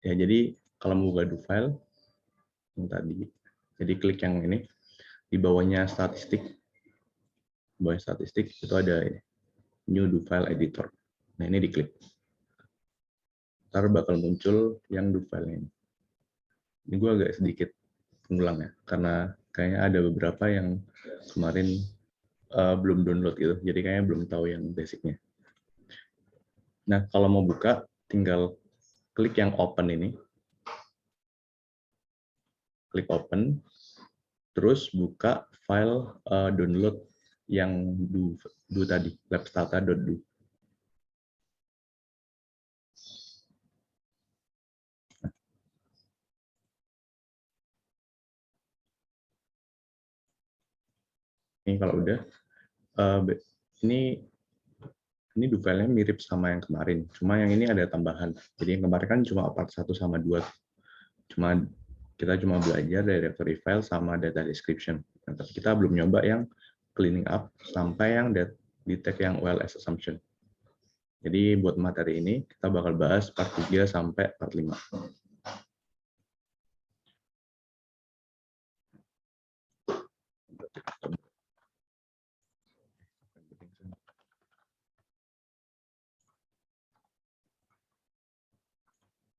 Ya, jadi kalau mau buka do file yang tadi, jadi klik yang ini di bawahnya statistik. Di bawah statistik itu ada ini, new do file editor. Nah, ini diklik. Ntar bakal muncul yang do file ini. Ini gue agak sedikit mengulang ya, karena kayaknya ada beberapa yang kemarin belum download gitu, jadi kayaknya belum tahu yang basicnya. Nah, kalau mau buka, tinggal klik yang open ini. Klik open, terus buka file download yang do tadi, labstata.do. Ini kalau udah, ini do file-nya mirip sama yang kemarin, cuma yang ini ada tambahan. Jadi yang kemarin kan cuma part 1 sama 2. Kita cuma belajar directory file sama data description. Nah, tapi kita belum nyoba yang cleaning up sampai yang detect yang OLS assumption. Jadi buat materi ini kita bakal bahas part 3 sampai part 5.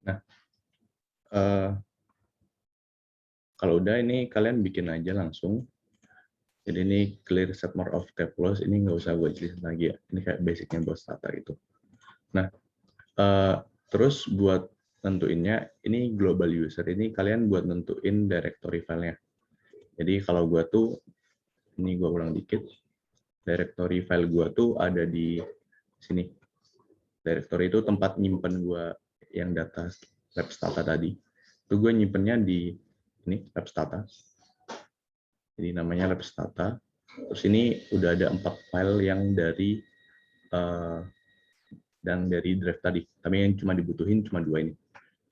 Nah, kalau udah ini kalian bikin aja langsung. Jadi ini clear set more of tables, ini nggak usah gue jelasin lagi ya. Ini kayak basicnya bos data gitu. Nah, terus buat nentuinnya, ini global user, ini kalian buat nentuin directory file-nya. Jadi kalau gue tuh, ini gue ulang dikit, directory file gue tuh ada di sini. Directory itu tempat nyimpen gue yang data labstata tadi. Itu gue nyimpennya di ini, labstata. Jadi namanya labstata. Terus ini udah ada 4 file yang dari drive tadi. Tapi yang cuma dibutuhin cuma 2 ini.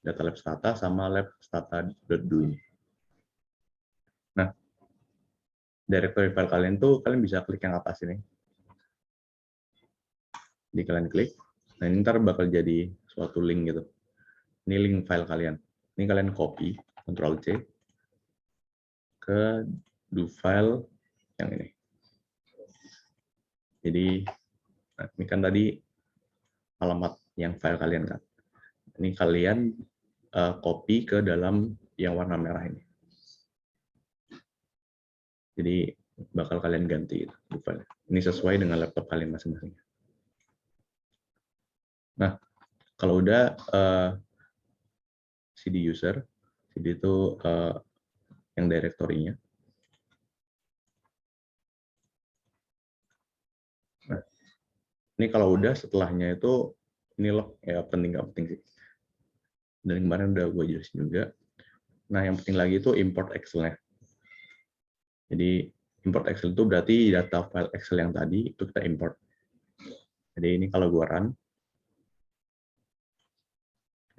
Data labstata sama labstata.do ini. Nah, directory file kalian tuh kalian bisa klik yang atas ini. Jadi kalian klik. Nah, ini ntar bakal jadi suatu link gitu. Ini link file kalian. Ini kalian copy, Ctrl C ke do file yang ini. Jadi ini kan tadi alamat yang file kalian kan. Ini kalian copy ke dalam yang warna merah ini. Jadi bakal kalian ganti do file. Ini sesuai dengan laptop kalian masing-masing. Nah, kalau udah CD user, CD itu yang direktorinya. Nah, ini kalau udah setelahnya itu ini log ya, penting nggak penting sih. Dan kemarin udah gue jelasin juga. Nah, yang penting lagi itu import Excel-nya. Jadi import Excel itu berarti data file Excel yang tadi itu kita import. Jadi ini kalau gue run,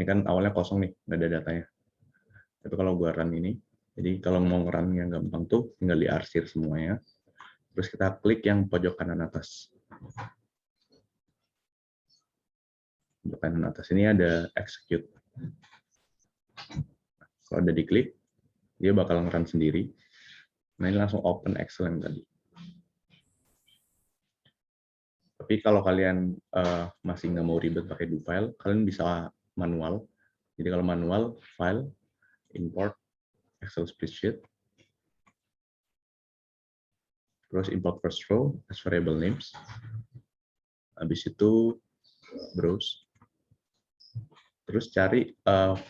ini kan awalnya kosong nih, nggak ada datanya. Tapi kalau gue run ini, jadi kalau mau nge-run yang gampang tuh tinggal diarsir semuanya. Terus kita klik yang pojok kanan atas. Pojok kanan atas ini ada execute. Kalau udah diklik, dia bakal nge-run sendiri. Nah, ini langsung open Excel yang tadi. Tapi kalau kalian masih nggak mau ribet pakai do file, kalian bisa manual. Jadi kalau manual, file, import, Excel spreadsheet, terus import first row as variable names. Habis itu browse. Terus cari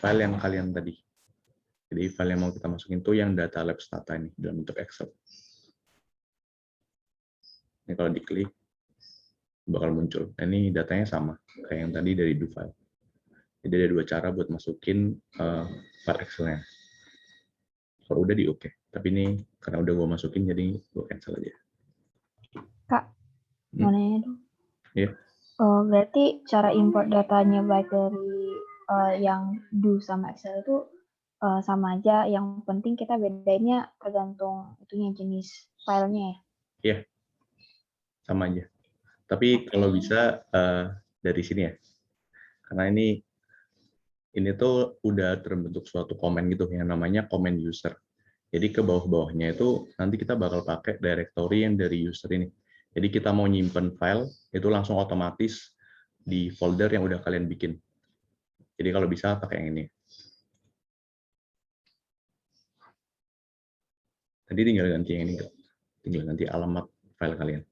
file yang kalian tadi. Jadi file yang mau kita masukin itu yang data labstata ini dalam bentuk Excel. Ini kalau diklik bakal muncul. Nah, ini datanya sama kayak yang tadi dari do file. Jadi ada 2 cara buat masukin file Excel-nya. Kalau udah di oke. Tapi ini karena udah gue masukin jadi gue cancel aja. Kak, mau nanya dong. Iya. Berarti cara import datanya baik dari yang do sama Excel itu sama aja. Yang penting kita bedainnya tergantung itunya jenis filenya ya. Iya. Sama aja. Tapi kalau bisa dari sini ya, karena ini tuh udah terbentuk suatu komen gitu yang namanya komen user. Jadi ke bawah-bawahnya itu nanti kita bakal pakai directory yang dari user ini. Jadi kita mau nyimpen file itu langsung otomatis di folder yang udah kalian bikin. Jadi kalau bisa pakai yang ini. Tadi tinggal ganti yang ini, tinggal ganti alamat file kalian.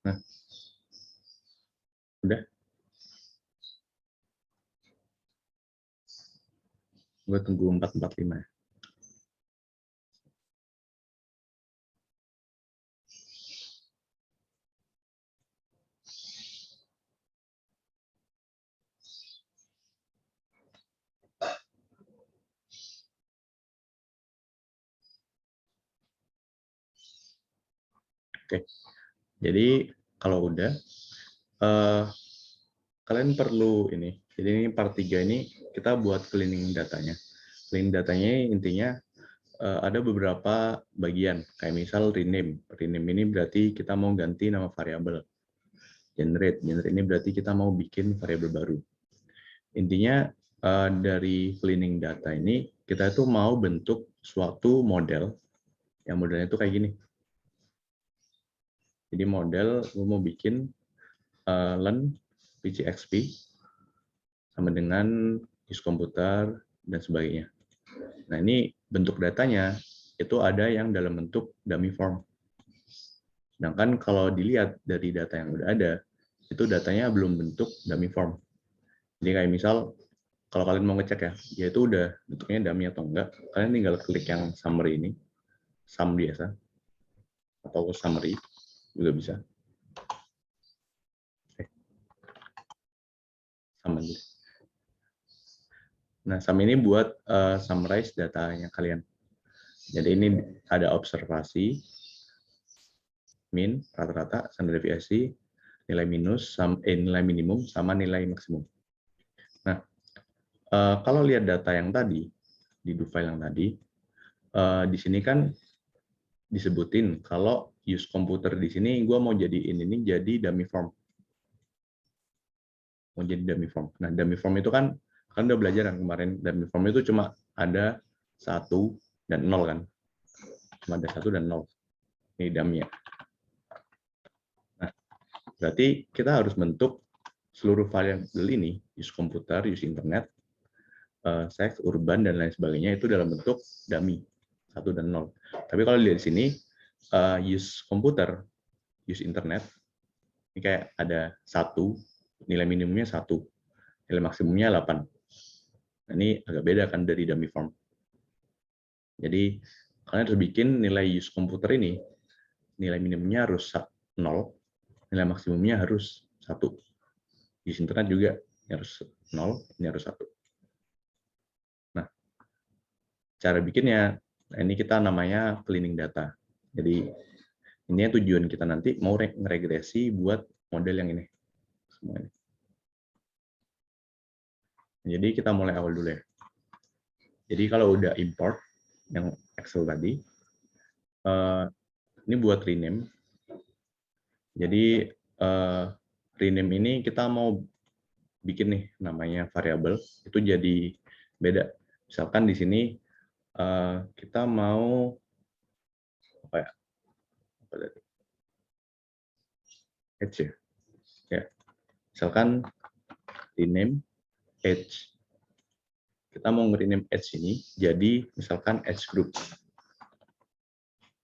Nah, udah. Gue tunggu 445 ya. Oke, jadi kalau udah, kalian perlu ini. Jadi ini part 3 ini kita buat cleaning datanya. Cleaning datanya intinya ada beberapa bagian, kayak misal rename. Rename ini berarti kita mau ganti nama variabel. Generate ini berarti kita mau bikin variabel baru. Intinya dari cleaning data ini, kita itu mau bentuk suatu model, yang modelnya itu kayak gini. Jadi model, gue mau bikin learn PCXP, sama dengan use komputer, dan sebagainya. Nah, ini bentuk datanya, itu ada yang dalam bentuk dummy form. Sedangkan kalau dilihat dari data yang udah ada, itu datanya belum bentuk dummy form. Jadi kayak misal, kalau kalian mau ngecek ya, dia itu udah bentuknya dummy atau enggak, kalian tinggal klik yang summary ini, sum biasa, atau summary juga bisa. Sama gitu. Nah, sum ini buat summarize datanya kalian. Jadi ini ada observasi, min, rata-rata, standar deviasi, nilai minus, nilai minimum, sama nilai maksimum. Nah, kalau lihat data yang tadi, di do file yang tadi, di sini kan disebutin kalau use komputer di sini gue mau jadiin ini jadi dummy form. Mau jadi dummy form. Nah, dummy form itu kan udah belajar kan kemarin, dummy form itu cuma ada 1 dan 0 kan. Cuma ada 1 dan 0. Ini dummy ya. Nah, berarti kita harus bentuk seluruh variabel ini, use komputer, use internet, sex, urban, dan lain sebagainya itu dalam bentuk dummy, 1 dan 0. Tapi kalau lihat di sini, use komputer, use internet, ini kayak ada 1, nilai minimumnya 1, nilai maksimumnya 8. Nah, ini agak beda kan dari dummy form. Jadi, kalian harus bikin nilai use komputer ini, nilai minimumnya harus 0, nilai maksimumnya harus 1. Use internet juga harus 0, ini harus 1. Nah, cara bikinnya, nah ini kita namanya cleaning data. Jadi, ini tujuan kita nanti mau ngeregresi buat model yang ini. Semua ini. Jadi kita mulai awal dulu ya. Jadi kalau udah import yang Excel tadi, ini buat rename. Jadi rename ini kita mau bikin nih namanya variabel itu jadi beda. Misalkan di sini kita mau apa ya? Apa tadi? Age ya. Ya. Misalkan rename age. Kita mau nge-rename age ini jadi misalkan age group.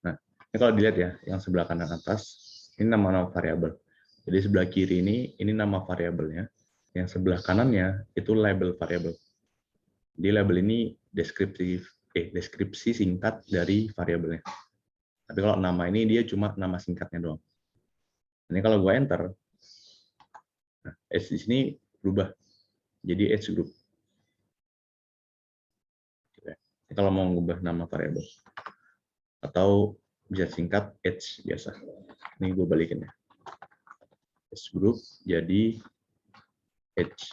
Nah, ini kalau dilihat ya, yang sebelah kanan atas ini nama-nama variabel. Jadi sebelah kiri ini nama variabelnya. Yang sebelah kanannya itu label variabel. Jadi label ini deskripsi singkat dari variabelnya. Tapi kalau nama ini dia cuma nama singkatnya doang. Ini kalau gue enter, nah, age di sini berubah jadi age group. Ini kalau mau ngubah nama variabel atau bisa singkat age biasa. Ini gue balikin ya. Age group jadi age.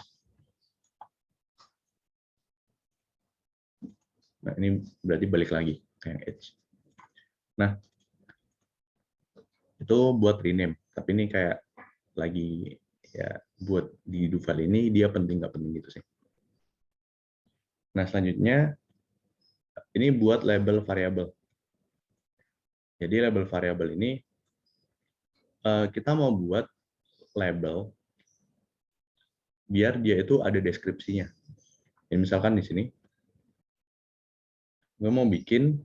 Nah, ini berarti balik lagi ke yang age. Nah, itu buat rename. Tapi ini kayak lagi ya buat di do file ini dia penting nggak penting gitu sih. Nah, selanjutnya ini buat label variabel. Jadi label variabel ini kita mau buat label biar dia itu ada deskripsinya. Ya, misalkan di sini gue mau bikin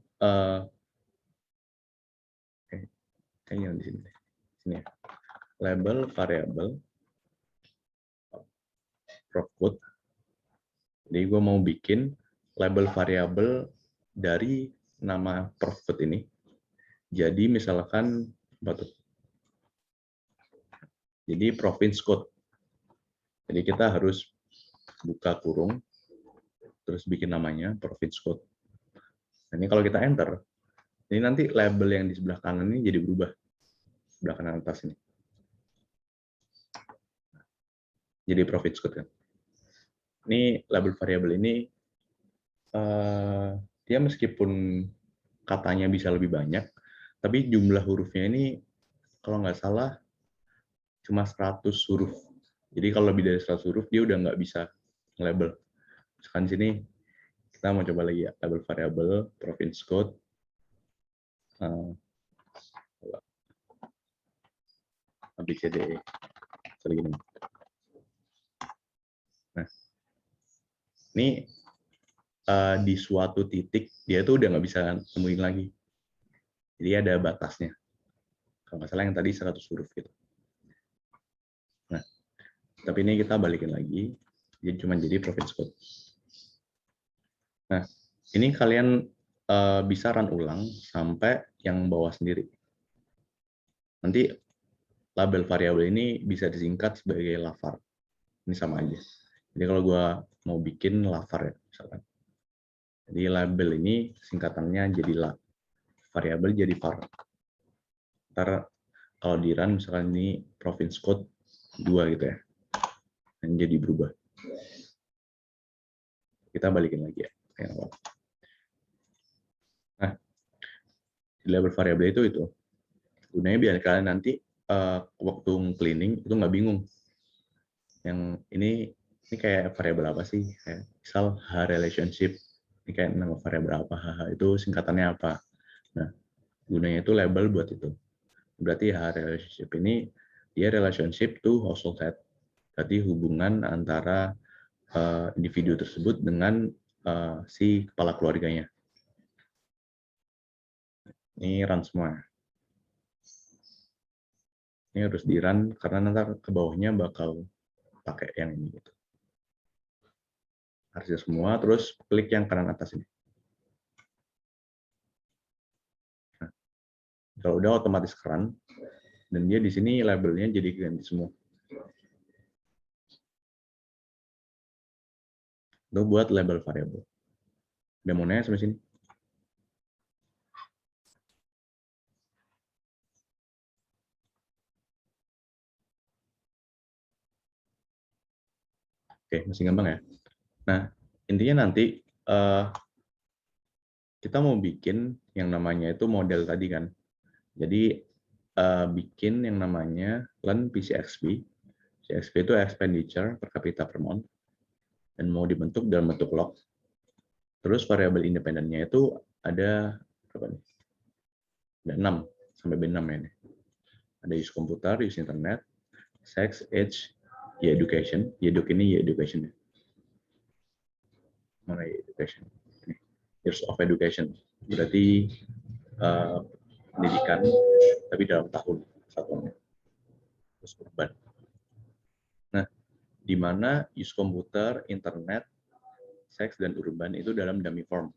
kayaknya di sini ya, label variabel proc code. Jadi gue mau bikin label variabel dari nama proc code ini. Jadi misalkan jadi province code. Jadi kita harus buka kurung terus bikin namanya province code. Nah, ini kalau kita enter, ini nanti label yang di sebelah kanan ini jadi berubah. Sebelah kanan atas ini. Jadi province code kan. Ini label variabel ini dia meskipun katanya bisa lebih banyak, tapi jumlah hurufnya ini kalau nggak salah cuma 100 huruf. Jadi kalau lebih dari 100 huruf dia udah nggak bisa label. Misalkan sini kita mau coba lagi ya, label variabel province code. ABCDE. Nah, ini di suatu titik dia tuh udah nggak bisa temuin lagi. Jadi ada batasnya. Kalau nggak salah yang tadi 100 huruf gitu. Nah, tapi ini kita balikin lagi. Jadi cuma jadi province code. Nah, ini kalian bisa run ulang sampai yang bawah sendiri. Nanti label variabel ini bisa disingkat sebagai lavar. Ini sama aja. Jadi kalau gue mau bikin lavar ya, misalkan. Jadi label ini singkatannya jadi la. Variabel jadi var. Ntar kalau di run misalkan ini province code 2 gitu ya. Dan jadi berubah. Kita balikin lagi ya. Nah, di label variabel itu gunanya biar kalian nanti waktu cleaning itu nggak bingung. Yang ini kayak variabel apa sih? Kayak misal H relationship. Ini kayak nama variabel apa? H itu singkatannya apa? Nah, gunanya itu label buat itu. Berarti H relationship ini dia relationship to household head. Berarti hubungan antara individu tersebut dengan si kepala keluarganya. Ini run semua. Ini harus di run karena nanti ke bawahnya bakal pakai yang ini gitu. Harusnya semua, terus klik yang kanan atas ini. Nah, kalau udah otomatis run, dan dia di sini labelnya jadi ganti semua. Itu buat label variabel. Udah mau nanya sampai sini? Oke, masih gampang ya. Nah, intinya nanti kita mau bikin yang namanya itu model tadi kan. Jadi bikin yang namanya Learn PCXP. PCXP itu expenditure per capita per month. Dan mau dibentuk dalam bentuk log. Terus variabel independennya itu ada berapa nih? Ada 6 sampai B6 ya ini. Ada use komputer, use internet, sex, age, education. Eduk ini education. Mana education? Years of education. Berarti pendidikan, tapi dalam tahun satuannya. Terus urban. Nah, di mana use komputer, internet, seks, dan urban itu dalam dummy form.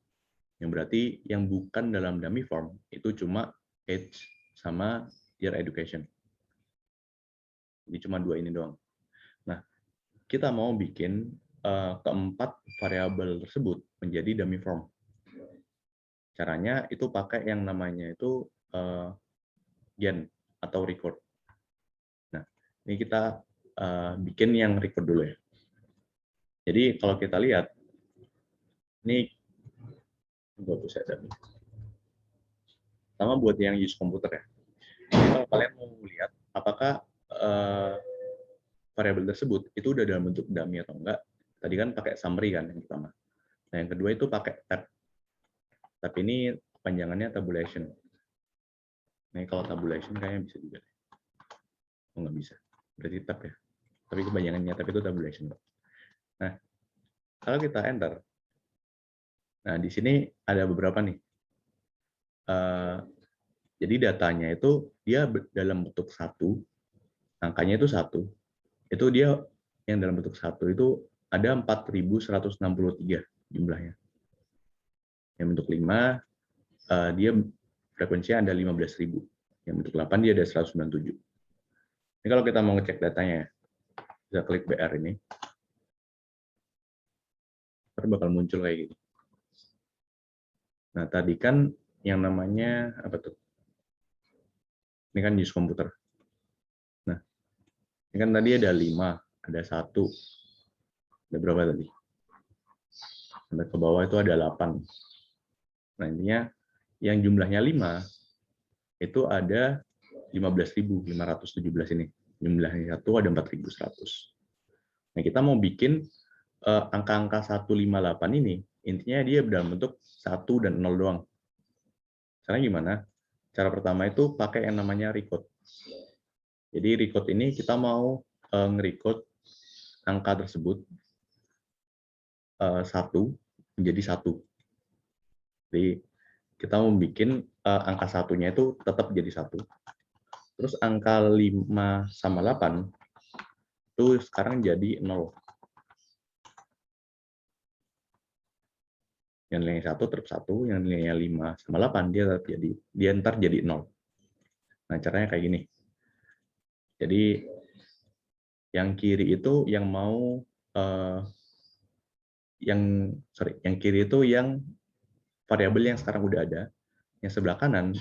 Yang berarti yang bukan dalam dummy form itu cuma age sama year education. Jadi cuma 2 ini doang. Nah, kita mau bikin keempat variabel tersebut menjadi dummy form. Caranya itu pakai yang namanya itu gen atau record. Nah, ini kita bikin yang record dulu ya. Jadi kalau kita lihat, ini Gue hapus ya. Sama buat yang use komputer ya. Jadi kalau kalian mau lihat apakah variabel tersebut itu udah dalam bentuk dummy atau enggak, tadi kan pakai summary kan yang pertama. Nah yang kedua itu pakai tab. Tab ini panjangannya tabulation. Nah kalau tabulation kayaknya bisa juga. Oh nggak bisa. Berarti tab ya. Tapi kepanjangannya tab itu tabulation. Nah kalau kita enter, nah di sini ada beberapa nih. Jadi datanya itu dia dalam bentuk 1, angkanya itu 1. Itu dia yang dalam bentuk 1 itu ada 4.163 jumlahnya. Yang bentuk 5 dia frekuensinya ada 15.000. Yang bentuk 8 dia ada 197. Ini kalau kita mau ngecek datanya, bisa klik BR ini. Ntar bakal muncul kayak gini. Nah, tadi kan yang namanya apa tuh? Ini kan use komputer. Nah, ini kan tadi ada 5, ada 1. Ada berapa tadi? Sampai ke bawah itu ada 8. Nah, intinya yang jumlahnya 5 itu ada 15.517 ini. Jumlahnya 1 ada 4.100. Nah, kita mau bikin angka-angka 158 ini, intinya dia dalam bentuk 1 dan 0 doang. Caranya gimana? Cara pertama itu pakai yang namanya recode. Jadi recode ini kita mau nge-recode angka tersebut 1 menjadi 1. Jadi kita mau bikin angka satunya itu tetap jadi 1. Terus angka 5 sama 8 itu sekarang jadi 0. Yang nilainya 1 tetap 1, yang nilainya 5 sama 8 dia tetap jadi, dia ntar jadi 0. Nah, caranya kayak gini. Jadi yang kiri itu yang mau yang kiri itu yang variabel yang sekarang udah ada, yang sebelah kanan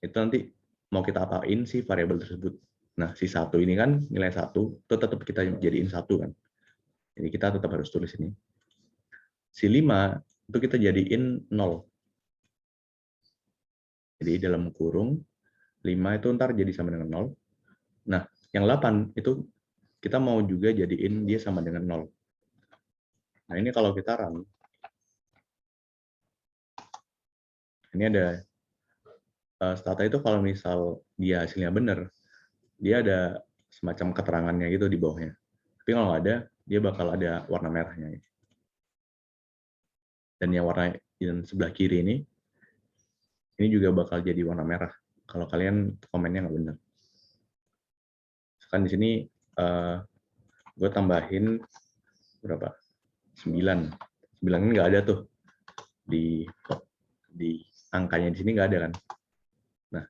itu nanti mau kita apain si variabel tersebut. Nah, si 1 ini kan nilai 1 itu tetap kita jadiin 1 kan. Jadi kita tetap harus tulis ini. Si 5 itu kita jadiin 0. Jadi dalam kurung 5 itu ntar jadi sama dengan 0. Nah, yang 8 itu kita mau juga jadiin dia sama dengan 0. Nah, ini kalau kita run, ini ada stata itu kalau misal dia hasilnya benar, dia ada semacam keterangannya gitu di bawahnya. Tapi kalau nggak ada, dia bakal ada warna merahnya. Dan yang warna yang sebelah kiri ini juga bakal jadi warna merah kalau kalian komennya nggak benar. Kan di sini gue tambahin berapa? 9. 9 kan nggak ada tuh di angkanya di sini nggak ada kan. Nah,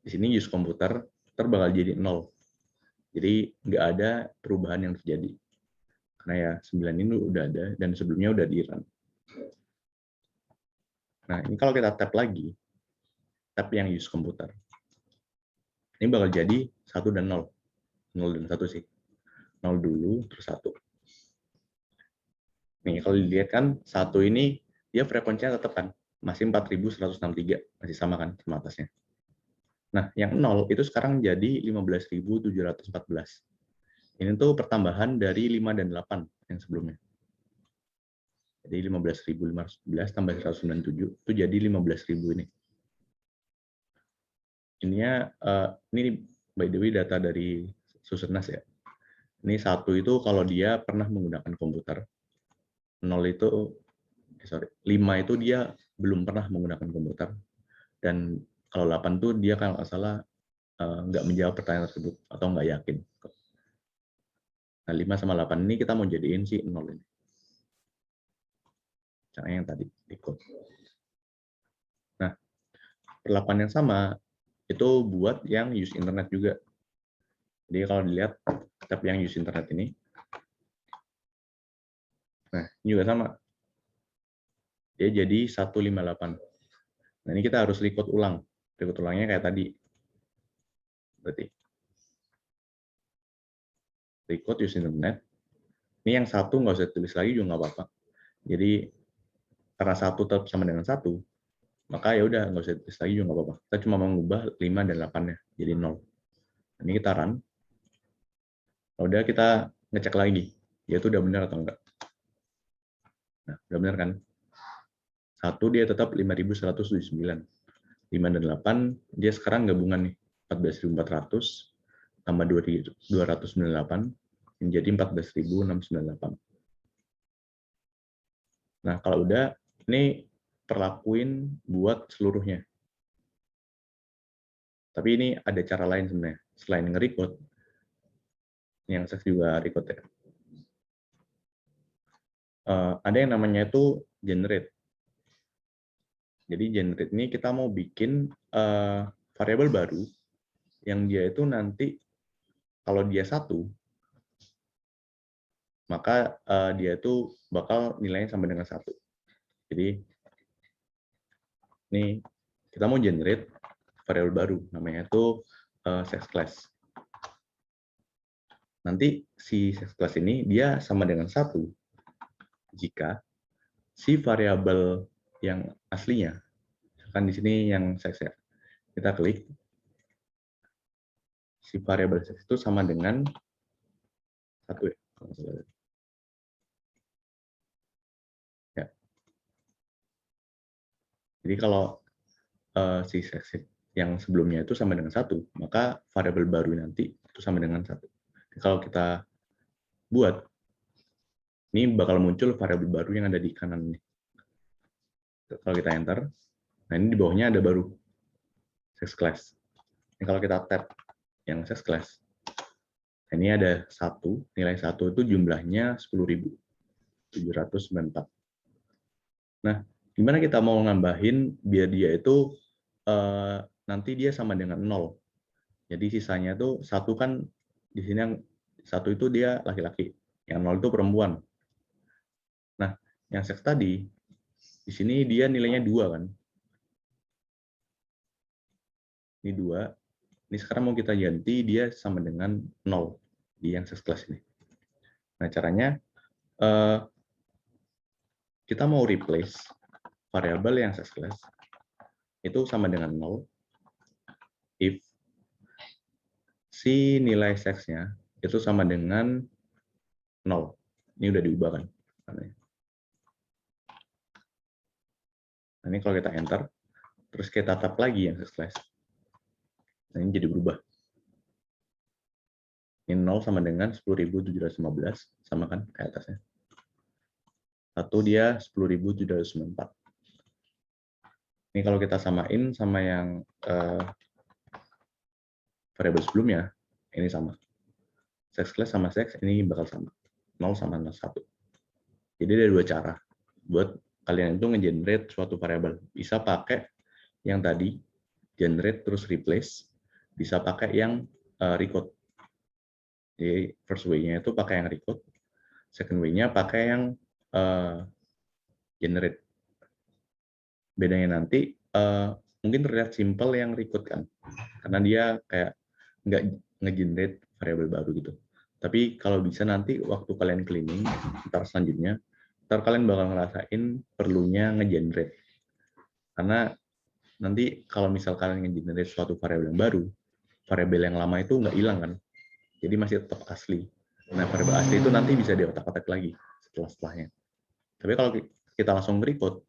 di sini use komputer bakal jadi 0. Jadi nggak ada perubahan yang terjadi. Karena ya 9 ini udah ada dan sebelumnya udah di run. Nah, ini kalau kita tap lagi, tap yang use komputer. Ini bakal jadi 1 dan 0. 0 dan 1 sih. 0 dulu, terus 1. Nih, kalau dilihat kan, 1 ini dia frekuensinya tetap kan. Masih 4.163. Masih sama kan sama atasnya. Nah, yang 0 itu sekarang jadi 15.714. Ini tuh pertambahan dari 5 dan 8 yang sebelumnya. Jadi 15.511 tambah 197 itu jadi 15.000 ini. Ininya ini by the way data dari Susernas ya. Ini 1 itu kalau dia pernah menggunakan komputer. 0 itu 5 itu dia belum pernah menggunakan komputer. Dan kalau 8 itu dia kalau nggak salah nggak menjawab pertanyaan tersebut atau nggak yakin. Nah, 5 sama 8 ini kita mau jadiin si 0 ini. Caranya yang tadi ikut. Nah, perlakuan yang sama itu buat yang use internet juga. Jadi kalau dilihat tab yang use internet ini, nah ini juga sama. Dia jadi 158. Nah ini kita harus record ulang. Record ulangnya kayak tadi. Berarti record use internet. Ini yang 1 nggak usah tulis lagi juga nggak apa-apa. Jadi karena 1 tetap sama dengan 1, maka ya udah nggak usah ditulis lagi juga nggak apa-apa. Kita cuma mengubah 5 dan 8-nya jadi 0. Ini kita run. Udah kita ngecek lagi, dia itu udah benar atau enggak. Nah, udah benar kan? 1 dia tetap 5.179. 5 dan 8 dia sekarang gabungan nih. 14.400 tambah 298 menjadi 14.698. Nah, kalau udah, ini perlakuin buat seluruhnya. Tapi ini ada cara lain sebenarnya. Selain nge-recode, yang saya juga record ya. Ada yang namanya itu generate. Jadi generate ini kita mau bikin variabel baru yang dia itu nanti kalau dia 1, maka dia itu bakal nilainya sama dengan 1. Jadi ini kita mau generate variabel baru, namanya itu sex class. Nanti si sex class ini dia sama dengan 1 jika si variabel yang aslinya, kan di sini yang sex ya, kita klik, si variabel sex itu sama dengan 1 ya. Ya. Jadi kalau si sex yang sebelumnya itu sama dengan 1, maka variabel baru nanti itu sama dengan 1. Kalau kita buat, ini bakal muncul variabel baru yang ada di kanan nih. Kalau kita enter, nah ini di bawahnya ada baru sex class. Ini kalau kita tab yang sex class, ini ada 1, nilai 1 itu jumlahnya 10.794. Nah, gimana kita mau nambahin biar dia itu nanti dia sama dengan 0. Jadi sisanya itu 1 kan di sini yang 1 itu dia laki-laki, yang 0 itu perempuan. Nah, yang sex tadi di sini dia nilainya 2 kan. Ini 2. Ini sekarang mau kita ganti dia sama dengan 0 di yang sex class ini. Nah, caranya kita mau replace variabel yang sex class itu sama dengan 0 if si nilai seksnya itu sama dengan 0. Ini udah diubah kan. Nah, ini kalau kita enter, terus kita tap lagi yang sex class. Nah, ini jadi berubah. Ini 0 sama dengan 10.715, sama kan kayak atasnya. 1 dia 10.794. Ini kalau kita samain sama yang variabel sebelumnya, ini sama. Sex class sama sex ini bakal sama. 0 sama 1. Jadi ada 2 cara buat kalian itu nge-generate suatu variabel. Bisa pakai yang tadi, generate terus replace. Bisa pakai yang recode. Jadi first way-nya itu pakai yang recode. Second way-nya pakai yang generate. Bedanya nanti mungkin terlihat simple yang recode kan. Karena dia kayak nggak nge-generate variabel baru gitu. Tapi kalau bisa nanti waktu kalian cleaning, ntar selanjutnya, ntar kalian bakal ngerasain perlunya nge-generate. Karena nanti kalau misal kalian nge-generate suatu variabel yang baru, variabel yang lama itu nggak hilang kan. Jadi masih tetap asli. Nah, variabel asli itu nanti bisa diotak-atik lagi setelahnya. Tapi kalau kita langsung recode,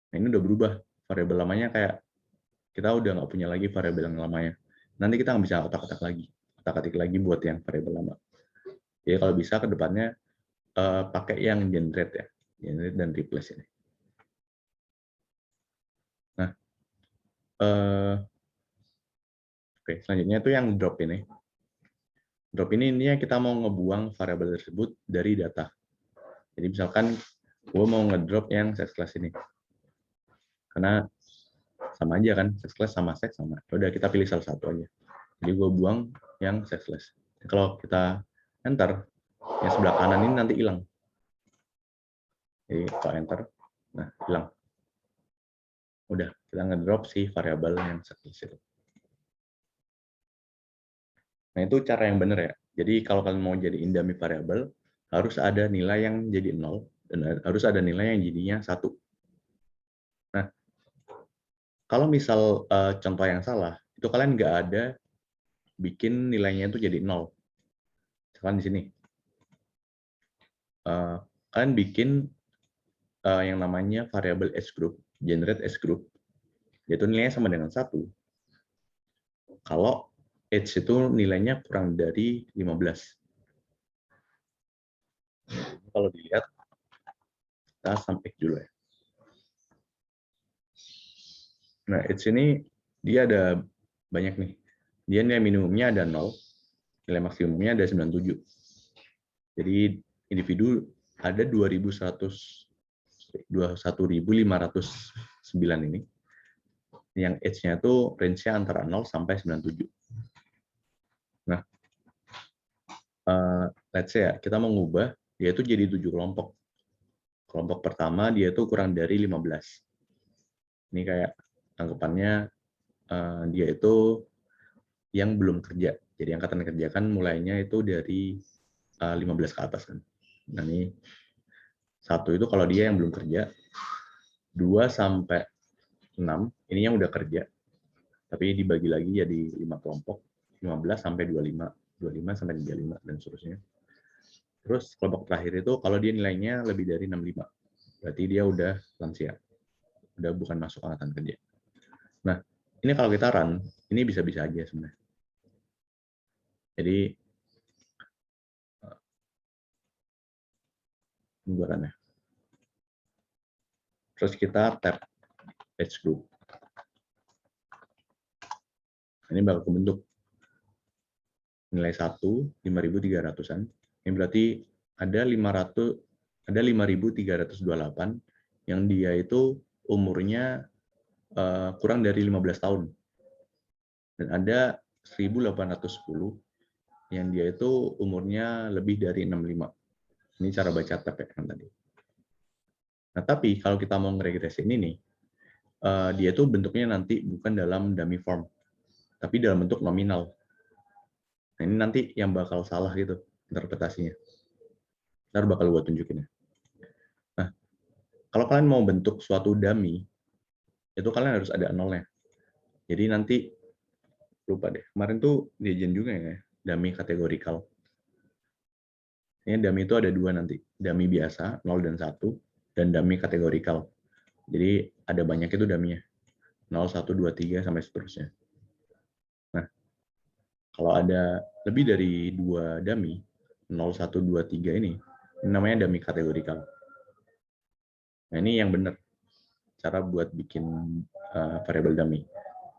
nah ini udah berubah. Variabel lamanya kayak kita udah nggak punya lagi variabel yang lamanya. Nanti kita nggak bisa otak-atik lagi. Otak-atik lagi buat yang variabel lama. Jadi kalau bisa ke depannya pakai yang generate ya. Generate dan replace ini. Nah, oke, selanjutnya itu yang drop ini. Drop ini intinya kita mau ngebuang variabel tersebut dari data. Jadi misalkan gue mau ngedrop yang sex class ini. Karena sama aja kan, sex class sama sex sama. Udah kita pilih salah satu aja. Jadi gue buang yang sex class. Kalau kita enter, yang sebelah kanan ini nanti hilang. Jadi kalau enter, nah hilang. Udah, kita ngedrop si variabel yang sex class itu. Nah, itu cara yang benar ya. Jadi kalau kalian mau jadiin dummy variable, harus ada nilai yang jadi 0 dan harus ada nilai yang jadinya 1. Nah, Kalau misal contoh yang salah, itu kalian nggak ada bikin nilainya itu jadi 0. Misalkan di sini, kalian bikin yang namanya variabel age group, generate age group, yaitu nilainya sama dengan 1. Kalau age itu nilainya kurang dari 15. Kalau dilihat, kita sampai dulu ya. Nah, age ini dia ada banyak nih. Dia nilai minimumnya ada 0, nilai maksimumnya ada 97. Jadi individu ada 21.509 ini. Yang age-nya itu range-nya antara 0 sampai 97. Nah, let's say ya, kita mau ngubah dia itu jadi 7 kelompok. Kelompok pertama dia itu kurang dari 15. Ini kayak anggapannya dia itu yang belum kerja. Jadi angkatan kerja kan mulainya itu dari 15 ke atas kan. Nah ini 1 itu kalau dia yang belum kerja, 2 sampai 6 ini yang udah kerja. Tapi dibagi lagi jadi 5 kelompok, 15 sampai 25, 25 sampai 35 dan seterusnya. Terus kelompok terakhir itu kalau dia nilainya lebih dari 65. Berarti dia udah lansia. Udah bukan masuk angkatan kerja. Nah, ini kalau kita run, ini bisa-bisa aja sebenarnya. Jadi ini gue run ya. Terus kita tap age group. Ini bakal kebentuk nilai 1, 5.300-an. Ini berarti ada 5.328 yang dia itu umurnya kurang dari 15 tahun. Dan ada 1.810 yang dia itu umurnya lebih dari 65. Ini cara baca tab ya kan tadi. Nah, tapi kalau kita mau ngeregresi ini nih, dia itu bentuknya nanti bukan dalam dummy form, tapi dalam bentuk nominal. Nah, ini nanti yang bakal salah gitu interpretasinya. Ntar bakal gue tunjukin ya. Nah, kalau kalian mau bentuk suatu dummy, itu kalian harus ada nolnya. Jadi nanti, lupa deh, kemarin tuh diajarin juga ya, dummy kategorikal. Ini dummy itu ada 2 nanti, dummy biasa, 0 dan 1, dan dummy kategorikal. Jadi ada banyak itu dummy-nya, 0, 1, 2, 3, sampai seterusnya. Nah, kalau ada lebih dari 2 dummy, 0, 1, 2, 3 ini namanya dummy kategorikal. Nah, ini yang benar cara buat bikin variabel dummy.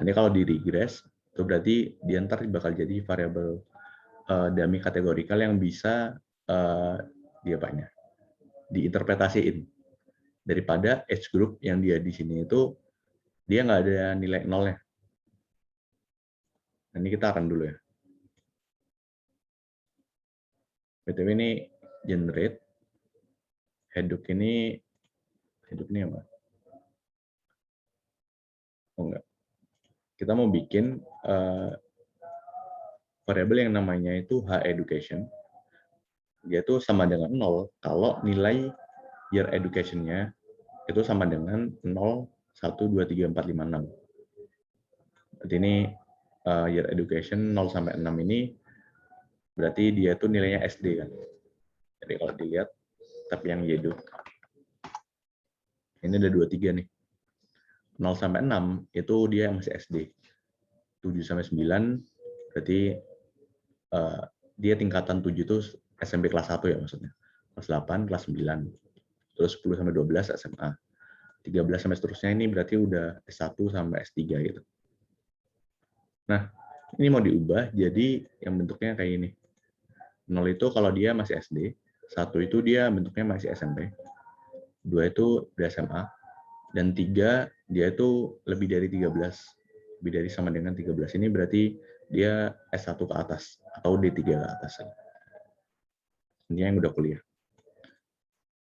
Nanti kalau di regress, itu berarti dia ntar bakal jadi variabel dummy kategorikal yang bisa diinterpretasiin. Daripada age group yang dia di sini itu, dia nggak ada nilai nolnya. Nah, ini kita akan dulu ya. BTW ini generate. Hadoop ini apa? Oh enggak. Kita mau bikin variabel yang namanya itu H-education. Dia itu sama dengan 0 kalau nilai year education-nya itu sama dengan 0, 1, 2, 3, 4, 5, 6. Berarti ini year education 0 sampai 6 ini berarti dia itu nilainya SD kan. Jadi kalau dilihat tab yang yedu, ini ada 23 nih. 0 sampai 6 itu dia masih SD. 7 sampai 9 berarti dia tingkatan 7 itu SMP kelas 1 ya maksudnya. Kelas 8, kelas 9. Terus 10 sampai 12 SMA. 13 sampai seterusnya ini berarti udah S1 sampai S3 gitu. Nah, ini mau diubah jadi yang bentuknya kayak ini. 0 itu kalau dia masih SD, 1 itu dia bentuknya masih SMP, 2 itu udah SMA, dan 3 dia itu lebih dari 13. Lebih dari sama dengan 13 ini berarti dia S1 ke atas atau D3 ke atas. Ini yang udah kuliah.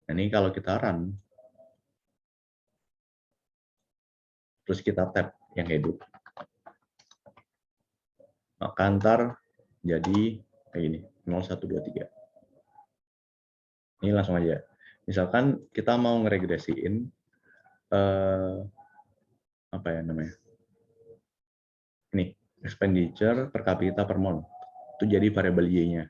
Nah, ini kalau kita run, terus kita tap yang hidup, maka ntar jadi kayak gini, 0, 1, 2, 3. Ini langsung aja. Misalkan kita mau ngeregresiin apa ya namanya? Ini expenditure per kapita per month. Itu jadi variabel Y-nya.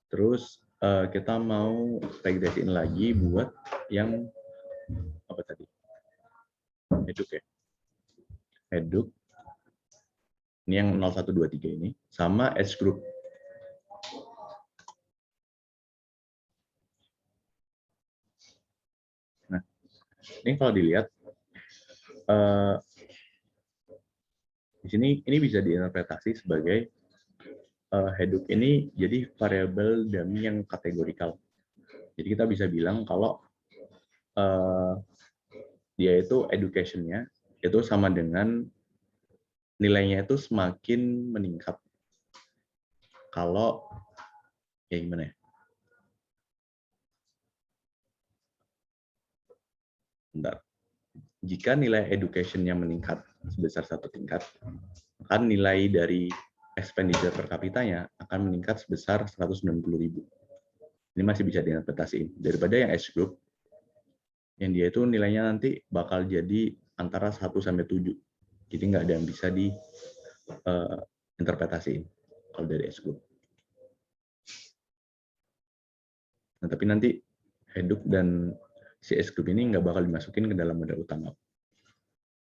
Terus kita mau regresiin lagi buat yang apa tadi? Heduk ya. Heduk. Ini yang 0123 ini sama age group. Nah, ini kalau dilihat di sini ini bisa diinterpretasi sebagai heduk ini jadi variabel dummy yang kategorikal. Jadi kita bisa bilang kalau dia itu education-nya itu sama dengan nilainya itu semakin meningkat kalau ya gimana ya? Bentar. Jika nilai education-nya meningkat sebesar 1 tingkat, maka nilai dari expenditure per kapitanya akan meningkat sebesar 190.000. Ini masih bisa diinterpretasiin. Daripada yang age group, yang dia itu nilainya nanti bakal jadi antara 1 sampai 7. Jadi nggak ada yang bisa diinterpretasiin kalau dari age group. Nah, tapi nanti heduk dan si age group ini nggak bakal dimasukin ke dalam modal utama.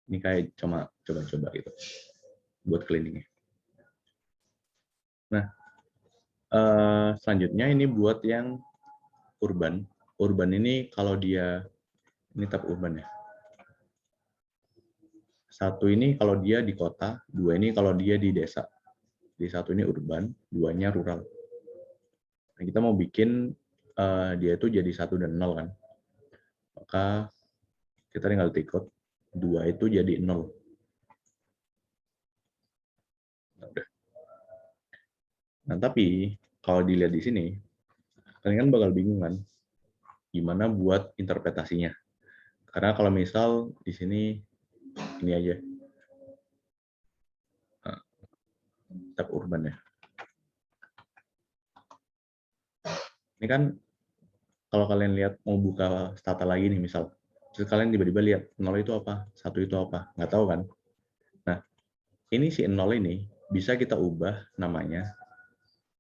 Ini kayak cuma coba-coba gitu buat cleaningnya. Nah, selanjutnya ini buat yang urban. Urban ini kalau dia ini tab urban ya. 1 ini kalau dia di kota, 2 ini kalau dia di desa. Di 1 ini urban, 2-nya rural. Nah, kita mau bikin dia itu jadi 1 dan 0 kan. Maka kita tinggal tikut 2 itu jadi 0. Nah, tapi kalau dilihat di sini, kalian kan bakal bingung kan, gimana buat interpretasinya. Karena kalau misal di sini ini aja, tab urban ya. Ini kan kalau kalian lihat mau buka stata lagi nih misal, terus kalian tiba-tiba lihat 0 itu apa, 1 itu apa, nggak tahu kan. Nah, ini si 0 ini bisa kita ubah namanya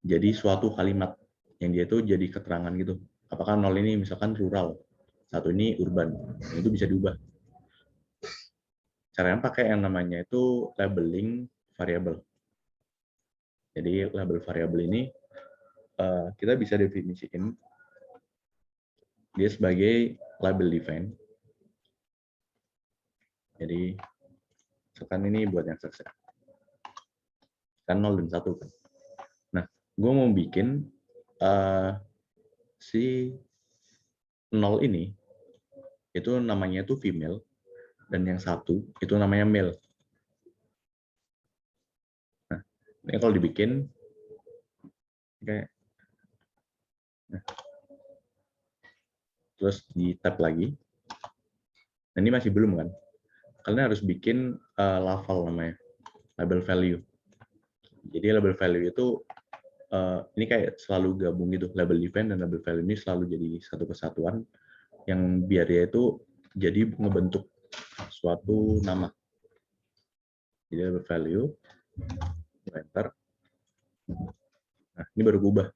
jadi suatu kalimat yang dia itu jadi keterangan gitu. Apakah 0 ini misalkan rural, 1 ini urban, itu bisa diubah. Caranya pakai yang namanya itu labeling variabel. Jadi label variabel ini kita bisa definisikan dia sebagai label define. Jadi misalkan ini buat yang sukses. Kan 0 dan 1 kan. Nah, gue mau bikin si 0 ini itu namanya itu female dan yang 1 itu namanya male. Nah, ini kalau dibikin kayak nah, terus di tab lagi. Nah, ini masih belum kan? Kalian harus bikin label namanya, label value. Jadi label value itu ini kayak selalu gabung gitu, label define dan label value ini selalu jadi satu kesatuan yang biar dia itu jadi ngebentuk suatu nama. Jadi label value, enter. Nah, ini baru berubah.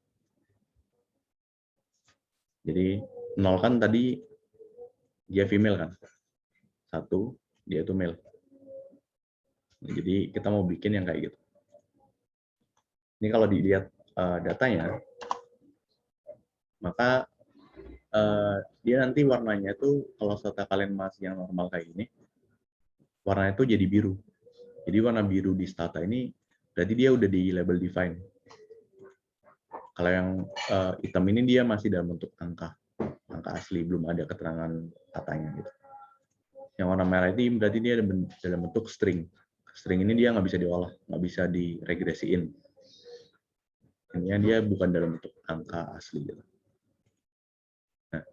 Jadi 0 kan tadi dia female kan, 1 dia itu male. Nah, jadi kita mau bikin yang kayak gitu. Ini kalau dilihat datanya, maka dia nanti warnanya itu kalau data kalian masih yang normal kayak gini, warnanya itu jadi biru. Jadi warna biru di stata ini berarti dia udah di label define. Kalau yang hitam ini dia masih dalam bentuk angka asli, belum ada keterangan katanya gitu. Yang warna merah ini berarti dia dalam bentuk string. String ini dia nggak bisa diolah, nggak bisa diregresiin. Intinya dia bukan dalam bentuk angka asli gitu. Nah,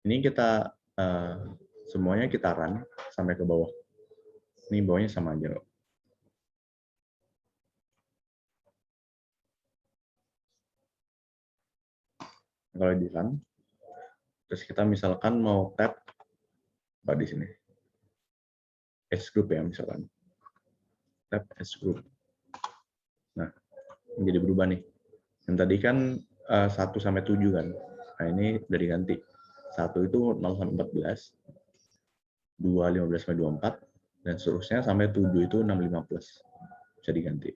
ini kita semuanya kita run sampai ke bawah. Ini bawahnya sama aja kok. Kalau di run, Terus kita misalkan mau tab apa di sini? S group ya misalkan. Tab S group. Nah, jadi berubah nih. Yang tadi kan 1 sampai 7 kan. Nah, ini udah diganti. 1 itu 0 sampai 14, 2 15 sampai 24, dan seterusnya sampai 7 itu 65 plus. Bisa diganti.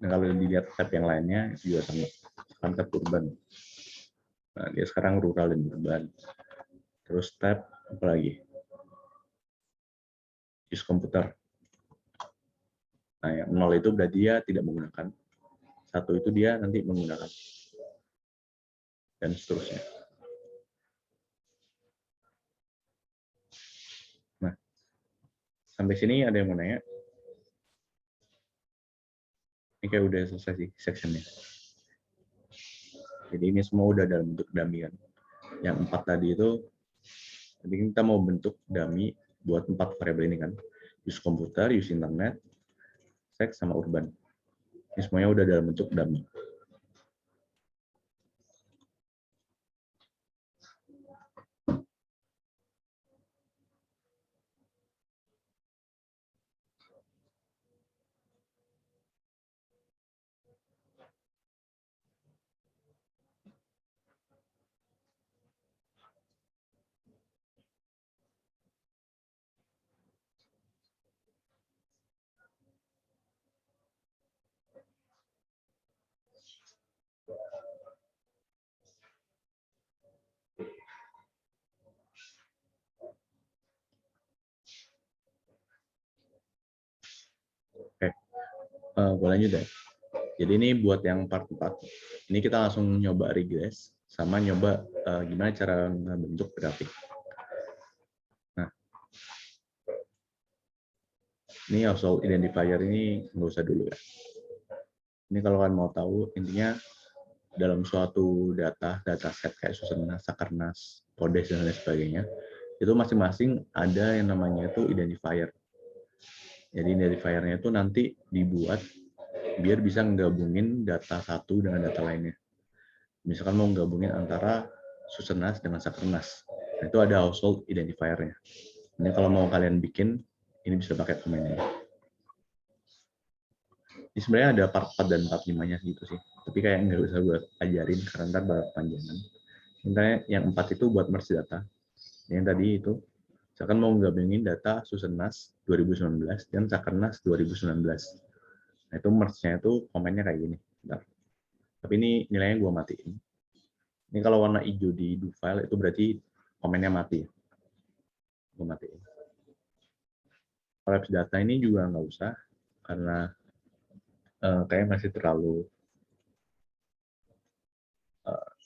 Nah, kalau dilihat tab yang lainnya juga sama. Kan tab urban. Nah, dia sekarang rural dan urban. Terus tab apa lagi? Use komputer. Nah, yang 0 itu berarti dia tidak menggunakan. 1 itu dia nanti menggunakan. Dan seterusnya. Nah, sampai sini ada yang mau nanya? Ini kayak udah selesai sih sectionnya. Jadi ini semua udah dalam bentuk dummy kan. Yang 4 tadi itu, jadi kita mau bentuk dummy buat 4 variabel ini kan. Use komputer, use internet, sex, sama urban. Ini semuanya udah dalam bentuk dummy. Oke, gue lanjut ya. Jadi ini buat yang part 4. Ini kita langsung nyoba regress sama nyoba gimana cara membentuk grafik. Nah, ini household identifier ini nggak usah dulu ya. Ini kalau kalian mau tahu, intinya dalam suatu dataset kayak Susenas, Sakernas, Podes, dan lain sebagainya, itu masing-masing ada yang namanya itu identifier. Jadi identifiernya itu nanti dibuat biar bisa menggabungin data satu dengan data lainnya. Misalkan mau menggabungin antara Susenas dengan Sakernas, nah, itu ada household identifiernya. Ini kalau mau kalian bikin, ini bisa pakai komennya. Ini sebenarnya ada part 4 dan part 5-nya gitu sih. Tapi kayak nggak usah buat ajarin karena ntar berpanjangan. Intinya yang 4 itu buat merge data. Yang tadi itu, misalkan mau menggabungin data Susenas 2019 dan Sakernas 2019. Nah, itu merge-nya itu komennya kayak gini. Bentar. Tapi ini nilainya gue matiin. Ini kalau warna hijau di do file itu berarti komennya mati. Gue matiin. Collapse data ini juga nggak usah, karena kayaknya masih terlalu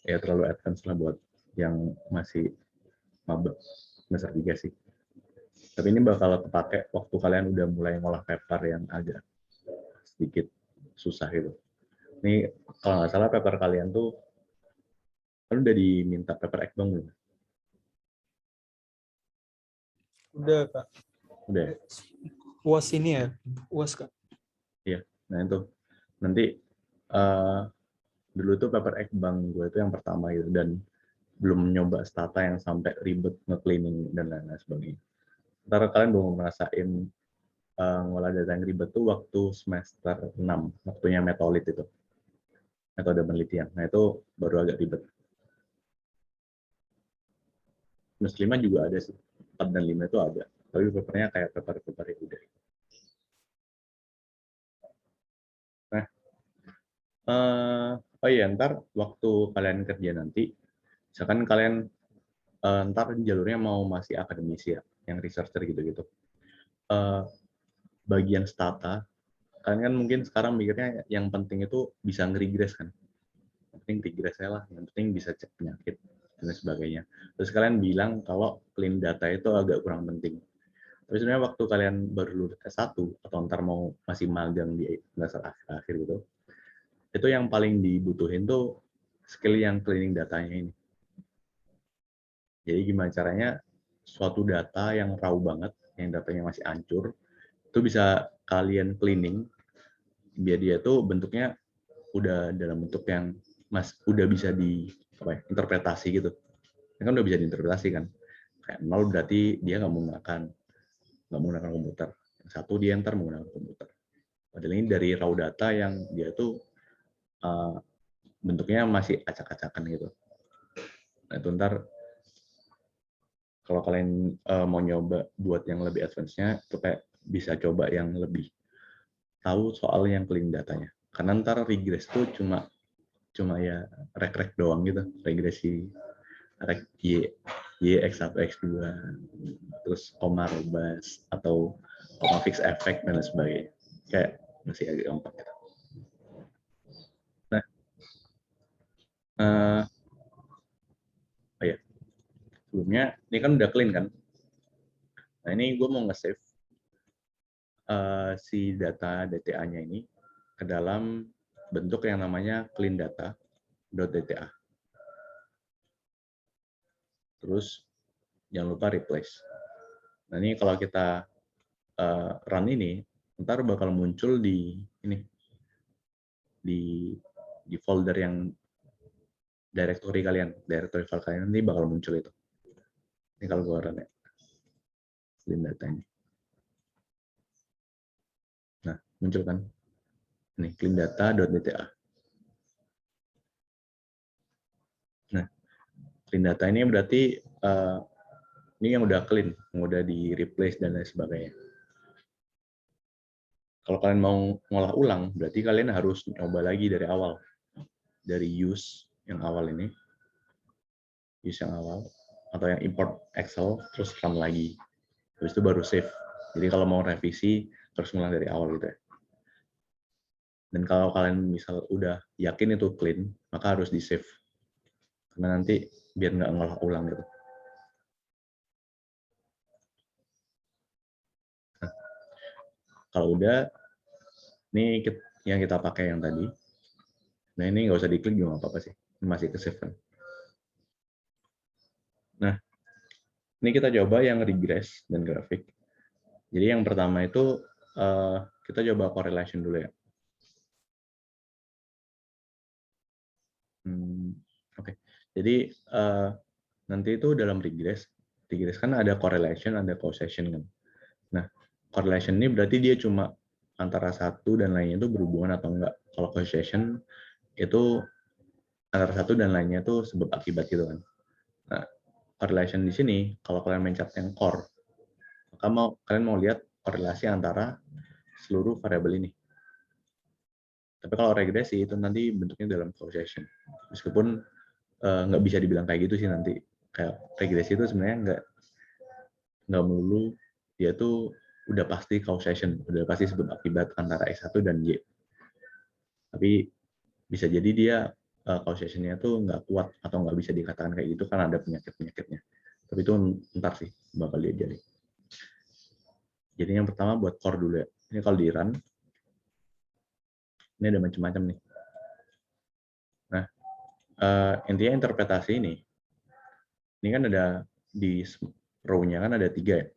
terlalu advance lah buat yang masih maba semester 3 sih. Tapi ini bakal kepake waktu kalian udah mulai ngolah paper yang agak sedikit susah gitu. Ini kalau nggak salah paper kalian tuh kan udah diminta paper ekbang belum? Udah, Kak. Udah. UAS ini ya? UAS, Kak. Iya. Nah itu nanti dulu tuh paper ekbang gue itu yang pertama gitu, dan belum nyoba stata yang sampai ribet nge-cleaning dan lain-lain sebagainya. Ntar kalian belum ngerasain ngolah data yang ribet tuh waktu semester 6, waktunya metolit itu. Metode penelitian. Nah itu baru agak ribet. Semester 5 juga ada sih. 4 dan 5 itu ada. Tapi papernya kayak paper-paper yang udah. Nah, oh iya, ntar waktu kalian kerja nanti, misalkan kalian ntar jalurnya mau masih akademisi ya, yang researcher gitu-gitu. Bagian stata, kalian kan mungkin sekarang mikirnya yang penting itu bisa nge-regress kan. Yang penting regress lah, yang penting bisa cek penyakit dan sebagainya. Terus kalian bilang kalau clean data itu agak kurang penting. Tapi sebenarnya waktu kalian baru lulus S1 atau ntar mau masih magang di semester akhir gitu, itu yang paling dibutuhin tuh skill yang cleaning datanya ini. Jadi gimana caranya suatu data yang raw banget, yang datanya masih hancur, itu bisa kalian cleaning biar dia tuh bentuknya udah dalam bentuk yang udah bisa di interpretasi gitu. Ini kan udah bisa diinterpretasi kan. Kayak 0 berarti dia nggak menggunakan komputer. Yang 1 dia ntar menggunakan komputer. Padahal ini dari raw data yang dia tuh bentuknya masih acak-acakan gitu. Nah itu ntar kalau kalian mau nyoba buat yang lebih advance-nya, itu kayak bisa coba yang lebih tahu soal yang clean datanya. Karena ntar regress tuh cuma ya rek-rek doang gitu, regresi rek y x1 x2 terus koma robas atau koma fix effect dan lain sebagainya, kayak masih agak gampang gitu. Nah oh ya, sebelumnya ini kan udah clean kan. Nah ini gue mau nge-save si data DTA-nya ini ke dalam bentuk yang namanya clean data.dta. Terus jangan lupa replace. Nah ini kalau kita run ini, ntar bakal muncul di ini, di folder yang directory file kalian nanti bakal muncul itu. Ini kalau gue run ya, clean data ini. Nah muncul kan, ini clean data.dta. Nah clean data ini berarti ini yang udah clean, yang udah di replace dan lain sebagainya. Kalau kalian mau ngolah ulang, berarti kalian harus coba lagi dari awal. Dari use yang awal ini, atau yang import Excel, terus run lagi. Habis itu baru save. Jadi kalau mau revisi, terus ngulang dari awal gitu ya. Dan kalau kalian misal udah yakin itu clean, maka harus di-save. Karena nanti biar nggak ngolah ulang gitu. Nah, kalau udah, ini yang kita pakai yang tadi. Nah ini nggak usah diklik juga nggak apa-apa sih. Ini masih ke-save kan. Nah, ini kita coba yang regress dan grafik. Jadi yang pertama itu kita coba correlation dulu ya. Oke. Jadi nanti itu dalam regress kan ada correlation, ada causation kan. Nah, correlation ini berarti dia cuma antara satu dan lainnya itu berhubungan atau enggak. Kalau causation itu antara satu dan lainnya itu sebab akibat gitu kan. Nah, correlation di sini kalau kalian mencet yang core, maka kalian mau lihat korelasi antara seluruh variabel ini. Tapi kalau regresi itu nanti bentuknya dalam causation. Meskipun nggak bisa dibilang kayak gitu sih nanti. Kayak regresi itu sebenarnya nggak melulu dia tuh udah pasti causation, udah pasti sebab akibat antara X1 dan Y. Tapi bisa jadi dia causation-nya tuh nggak kuat atau nggak bisa dikatakan kayak gitu karena ada penyakit-penyakitnya. Tapi itu ntar sih bakal diajari. Jadi yang pertama buat core dulu ya. Ini kalau di run, ini ada macam-macam nih. Nah, intinya interpretasi ini kan ada di row-nya kan ada 3 ya.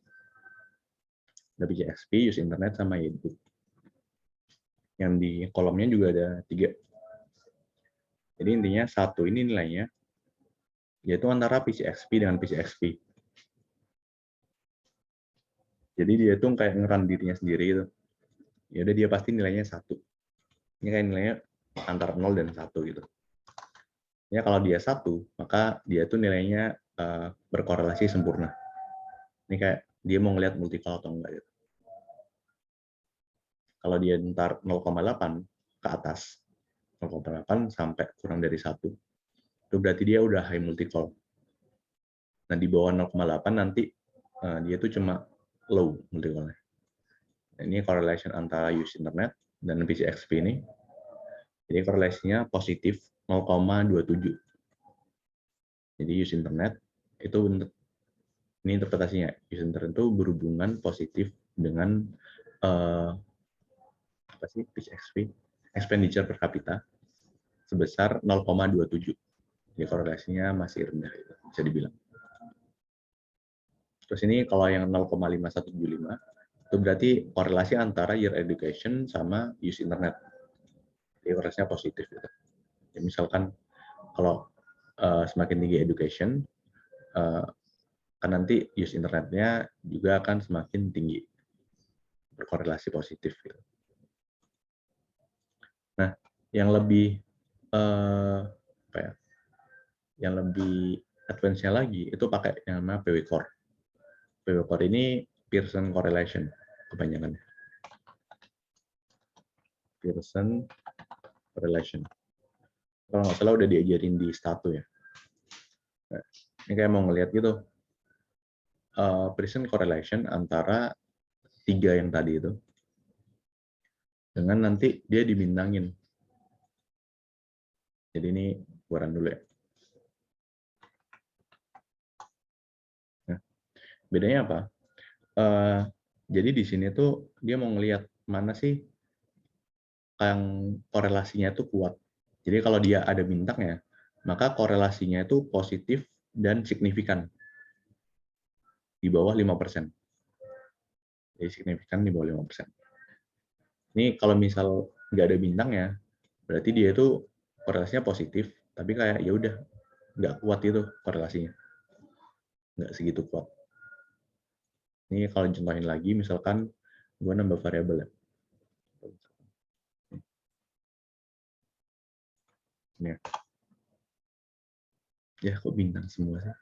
Ada PCXP, use internet, sama YBook. Yang di kolomnya juga ada 3. Jadi intinya satu ini nilainya, yaitu antara PCXP dengan PCXP. Jadi dia tuh kayak ngeran dirinya sendiri gitu. Ya udah dia pasti nilainya 1. Ini kayak nilainya antara 0 dan 1 gitu. Ya kalau dia 1, maka dia tuh nilainya berkorelasi sempurna. Ini kayak dia mau ngelihat multiple atau enggak gitu. Kalau dia ntar 0,8 ke atas, 0,8 sampai kurang dari 1, itu berarti dia udah high multiple. Nah di bawah 0,8 nanti dia tuh cuma low multiple-nya. Nah, ini correlation antara use internet dan PCXP ini. Jadi korelasinya positif 0,27. Jadi use internet itu ini interpretasinya. Use internet itu berhubungan positif dengan apa sih PCXP, expenditure per kapita sebesar 0,27. Jadi korelasinya masih rendah, bisa dibilang. Terus ini kalau yang 0,5175 itu berarti korelasi antara year education sama use internet. Jadi korelasinya positif gitu. Ya, misalkan kalau semakin tinggi education, kan nanti use internetnya juga akan semakin tinggi, berkorelasi positif. Gitu. Nah, yang lebih apa ya? Yang lebih advance-nya lagi itu pakai yang namanya PW Core. PW Core ini Pearson correlation kepanjangannya. Pearson correlation. Kalau nggak salah udah diajarin di Statu ya. Nah, ini kayak mau ngelihat gitu. Pearson correlation antara 3 yang tadi itu dengan nanti dia dibintangin. Jadi ini gua run dulu ya. Nah, bedanya apa? Jadi di sini tuh dia mau ngelihat mana sih yang korelasinya itu kuat. Jadi kalau dia ada bintangnya, maka korelasinya itu positif dan signifikan. Di bawah 5%. Jadi signifikan di bawah 5%. Ini kalau misal nggak ada bintangnya, berarti dia itu korelasinya positif, tapi kayak ya udah nggak kuat itu korelasinya. Nggak segitu kuat. Ini kalau contohin lagi, misalkan gue nambah variabel ya. Ini ya. Ya kok bintang semua sih?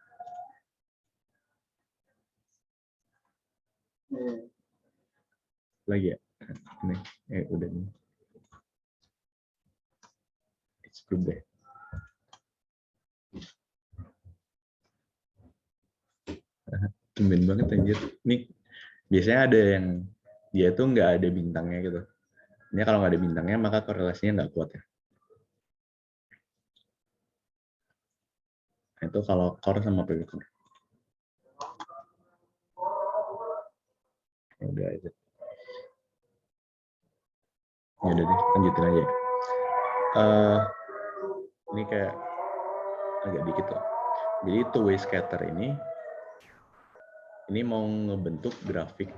Lagi ya? Ini, udah nih. It's good deh. Tumben banget anjir. Nih, biasanya ada yang dia tuh nggak ada bintangnya gitu. Ini kalau nggak ada bintangnya, maka korelasinya nggak kuat ya. Itu kalau core sama PW core. Ya udah itu. Ya udah deh, lanjutin aja. Ini kayak agak dikit loh. Jadi two-way scatter ini mau ngebentuk grafik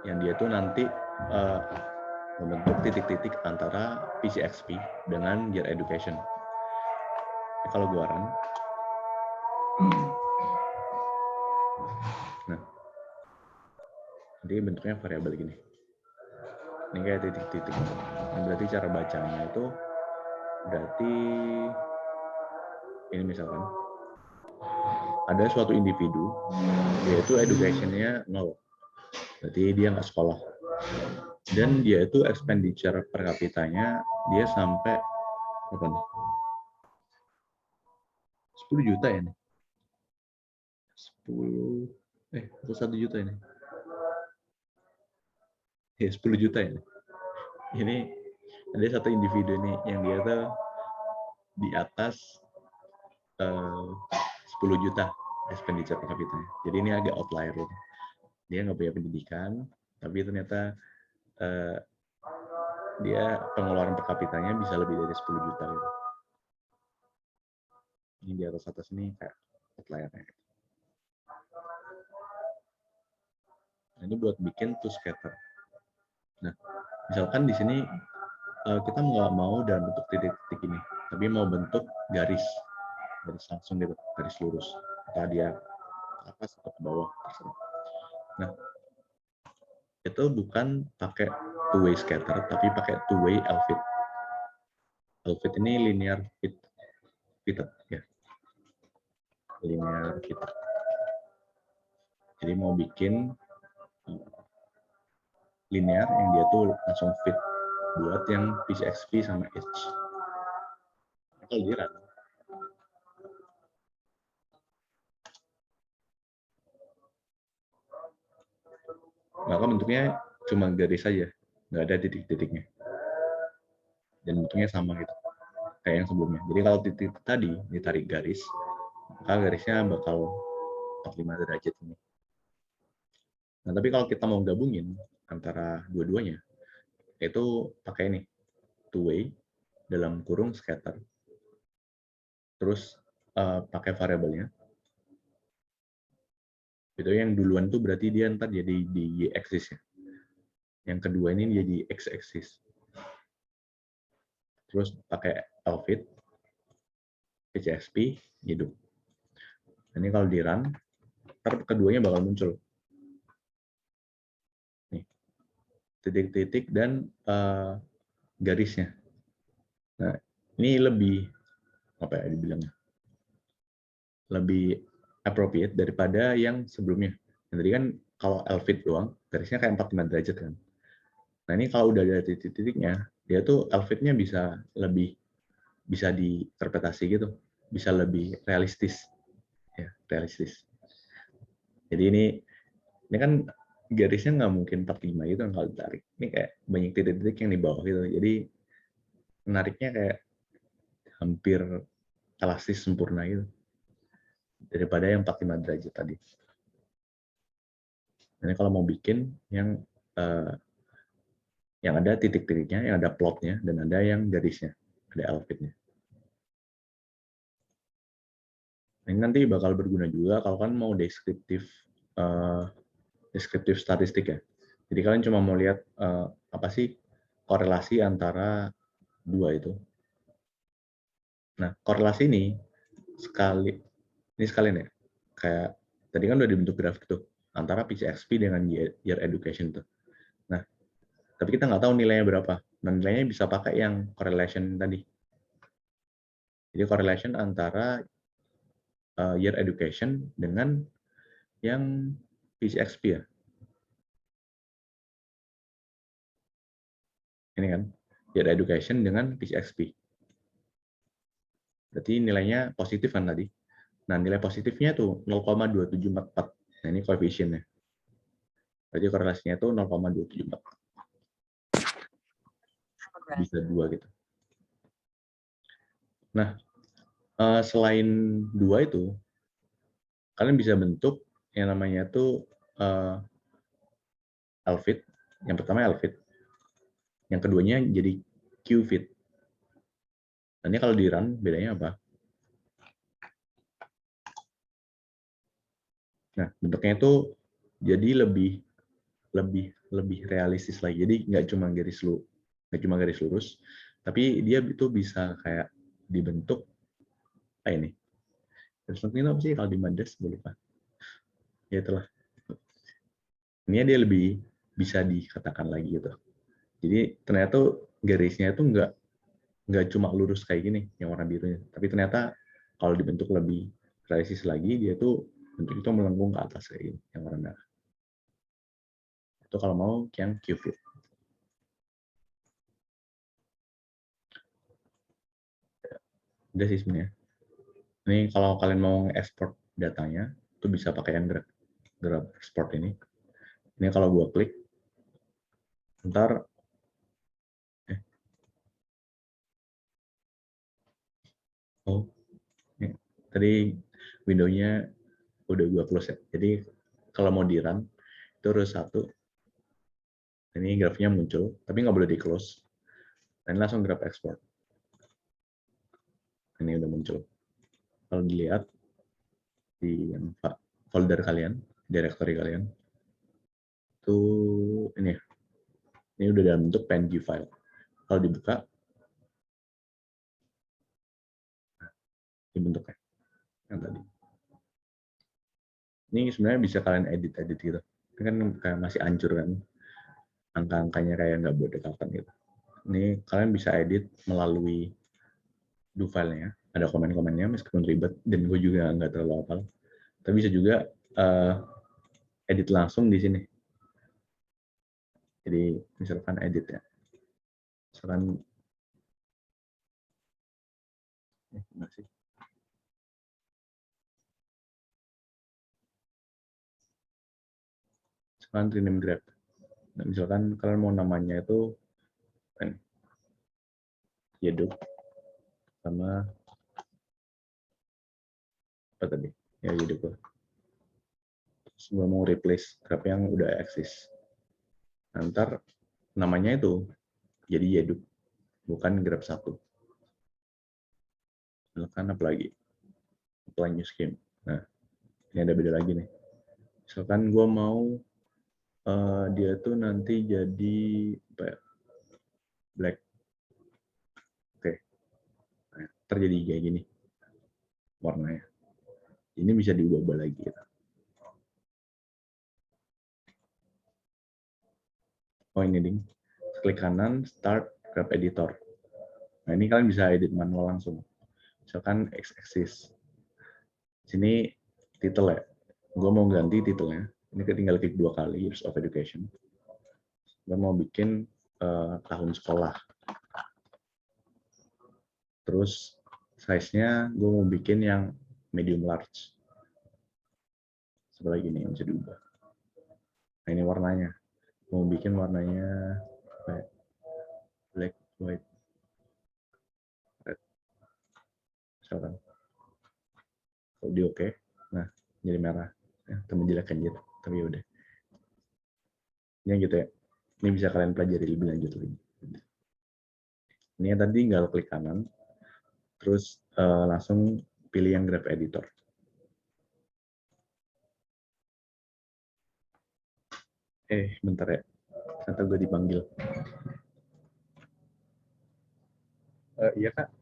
yang dia tuh nanti membentuk titik-titik antara PCXP dengan Gear Education. Ini kalau gua run, nah, jadi bentuknya variabel gini. Ini kayak titik-titik. Nah, berarti cara bacanya itu berarti ini misalkan ada suatu individu yaitu education-nya 0. Berarti dia nggak sekolah. Dan dia itu expenditure per kapitanya dia sampai apa nih? 10 juta ya nih. 10 atau 1 juta ini. Ya 10 juta ya. Ini ada satu individu nih yang dia tuh di atas 10 juta expenditure per kapitanya. Jadi ini agak outlier loh. Dia nggak punya pendidikan, tapi ternyata dia pengeluaran per kapitanya bisa lebih dari 10 juta gitu. Ini di atas ini kayak outliernya. Nah, ini buat bikin two scatter. Nah, misalkan di sini kita nggak mau dalam bentuk titik-titik ini, tapi mau bentuk garis langsung gitu, garis lurus. Entah dia ke atas atau ke bawah, terserah. Nah, itu bukan pakai two-way scatter, tapi pakai two-way L-fit. L-fit ini linear fitted ya. Linear fitted. Jadi mau bikin linear yang dia tuh langsung fit buat yang PCXP sama Edge. Kalau dia run, maka bentuknya cuma garis saja, nggak ada titik-titiknya. Dan bentuknya sama gitu, kayak yang sebelumnya. Jadi kalau titik tadi ditarik garis, maka garisnya bakal 45 derajat ini. Nah, tapi kalau kita mau gabungin antara dua-duanya, itu pakai ini, two-way, dalam kurung scatter, terus pakai variabelnya. Itu yang duluan tuh berarti dia ntar jadi di Y-axis ya. Yang kedua ini jadi X-axis. Terus pakai L-fit, PCSP hidup. Ini kalau di run, ntar keduanya bakal muncul. Nih, titik-titik dan garisnya. Nah, ini lebih apa ya dibilangnya? Lebih appropriate daripada yang sebelumnya. Yang tadi kan kalau L-fit doang, garisnya kayak 45 derajat kan. Nah, ini kalau udah ada titik-titiknya, dia tuh L-fit-nya bisa diinterpretasi gitu, bisa lebih realistis. Ya, realistis. Jadi ini kan garisnya nggak mungkin 45 gitu kan kalau ditarik. Ini kayak banyak titik-titik yang di bawah gitu. Jadi menariknya kayak hampir elastis sempurna gitu. Daripada yang 45 derajat tadi. Ini kalau mau bikin yang ada titik-titiknya, yang ada plotnya, dan ada yang garisnya, ada L-fit-nya. Ini nanti bakal berguna juga kalau kan mau deskriptif statistik ya. Jadi kalian cuma mau lihat apa sih korelasi antara dua itu. Nah, korelasi ini sekalian ya. Kayak tadi kan udah dibentuk grafik tuh antara PCXP dengan Year Education tuh. Nah, tapi kita nggak tahu nilainya berapa. Nah, nilainya bisa pakai yang correlation tadi. Jadi correlation antara Year Education dengan yang PCXP ya. Ini kan, Year Education dengan PCXP. Berarti nilainya positif kan tadi. Nah, nilai positifnya tuh 0,2744. Nah, ini koefisiennya. Berarti korelasinya itu 0,274. Bisa 2 gitu. Nah, selain 2 itu, kalian bisa bentuk yang namanya tuh L-fit. Yang pertama L-fit. Yang keduanya jadi Q-fit. Nah, ini kalau di run bedanya apa? Nah, bentuknya itu jadi lebih realistis lagi. Jadi nggak cuma garis lurus, tapi dia itu bisa kayak dibentuk kayak ini. Terus ini apa sih kalau di Mandas? Boleh Pak? Ya itulah. Ini dia lebih bisa dikatakan lagi gitu. Jadi ternyata garisnya itu nggak cuma lurus kayak gini yang warna birunya, tapi ternyata kalau dibentuk lebih realistis lagi, dia tuh bentuk itu melengkung ke atas kayak gini, yang warna merah. Itu kalau mau yang Q-fit. Udah sih sebenarnya. Ini kalau kalian mau ekspor datanya, itu bisa pakai yang grab export ini. Ini kalau gua klik, ntar tadi window-nya udah gua close ya. Jadi kalau mau di run, itu harus 1. Ini grafiknya muncul, tapi nggak boleh di close. Dan langsung grab export. Ini udah muncul. Kalau dilihat di folder kalian, directory kalian, itu ini udah dalam bentuk PNG file. Kalau dibuka, ini bentuknya yang tadi. Ini sebenarnya bisa kalian edit gitu. Ini kan kayak masih hancur kan, angka-angkanya kayak nggak berdekatan gitu. Ini kalian bisa edit melalui do file-nya. Ada komen-komennya meskipun ribet dan gue juga nggak terlalu hafal. Tapi bisa juga edit langsung di sini. Jadi misalkan edit ya. Misalkan masih. Misalkan rename grab. Nah, misalkan kalian mau namanya itu Yedup sama apa tadi? Ya Yedup. Semua mau replace grab yang udah eksis. Ntar namanya itu jadi Yedup, bukan grab 1. Misalkan apa lagi? Apply new scheme. Nah, ini ada beda lagi nih. Misalkan gue mau dia tuh nanti jadi apa ya? Black. Oke. Nah, terjadi kayak gini. warnanya. Ini bisa diubah-ubah lagi. Gitu. Oh ini ding, klik kanan, start graph editor. Nah ini kalian bisa edit manual langsung. Misalkan x-axis. Sini title ya. Gue mau ganti titelnya. Ini tinggal klik 2 kali, Years of Education. Gue mau bikin tahun sekolah. Terus size-nya gue mau bikin yang medium large. Sebelah gini yang bisa diubah. Nah ini warnanya. Mau bikin warnanya black, white, red. Misalkan. Kalau di oke. Nah jadi merah. Ya, temen jelek anjir. Tapi udah. Ini gitu ya. Ini bisa kalian pelajari lebih lanjut lagi. Ini yang tadi tinggal klik kanan, terus langsung pilih yang graph editor. Bentar ya, ternyata gue dipanggil. Iya Kak.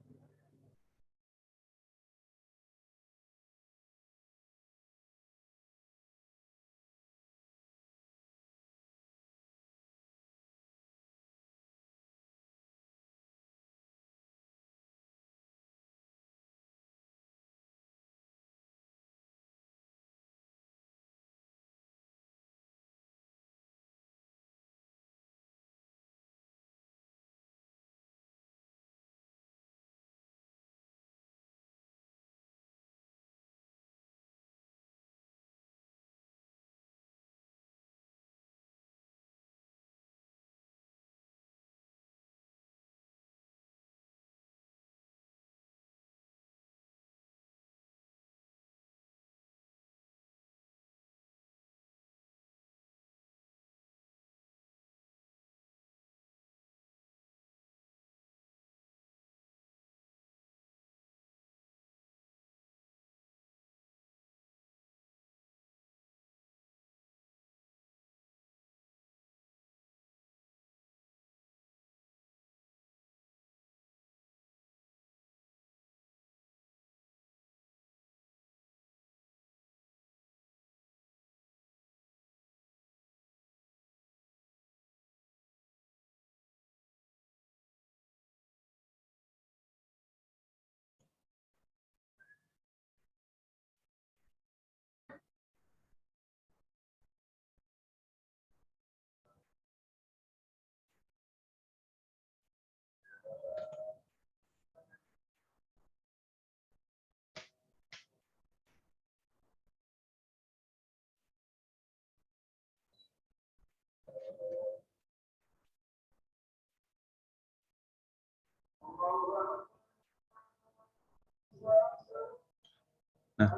Nah,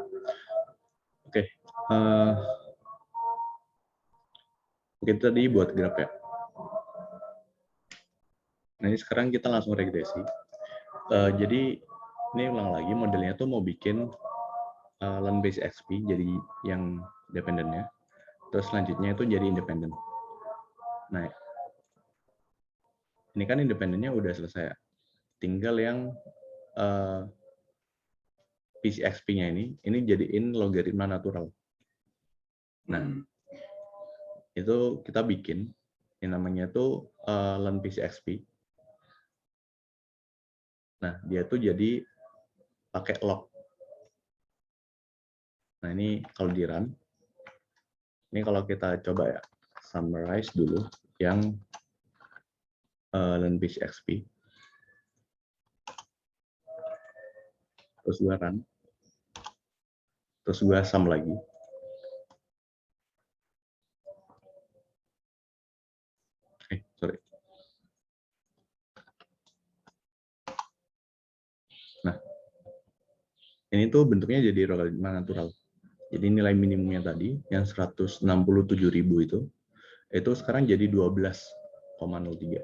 oke. Kita tadi buat graph ya. Nah ini sekarang kita langsung regresi. Jadi ini ulang lagi modelnya tuh mau bikin learn based XP jadi yang dependennya. Terus selanjutnya itu jadi independen. Nah ini kan independennya udah selesai. Tinggal yang PCXP-nya ini jadiin logaritma natural. Nah, itu kita bikin yang namanya itu learn PCXP. Nah, dia tuh jadi pakai log. Nah, ini kalau di run, ini kalau kita coba ya, summarize dulu yang learn PCXP. Terus gua run. Terus gua sum lagi. Sorry. Nah, ini tuh bentuknya jadi logaritma natural. Jadi nilai minimumnya tadi, yang 167.000 itu sekarang jadi 12,03.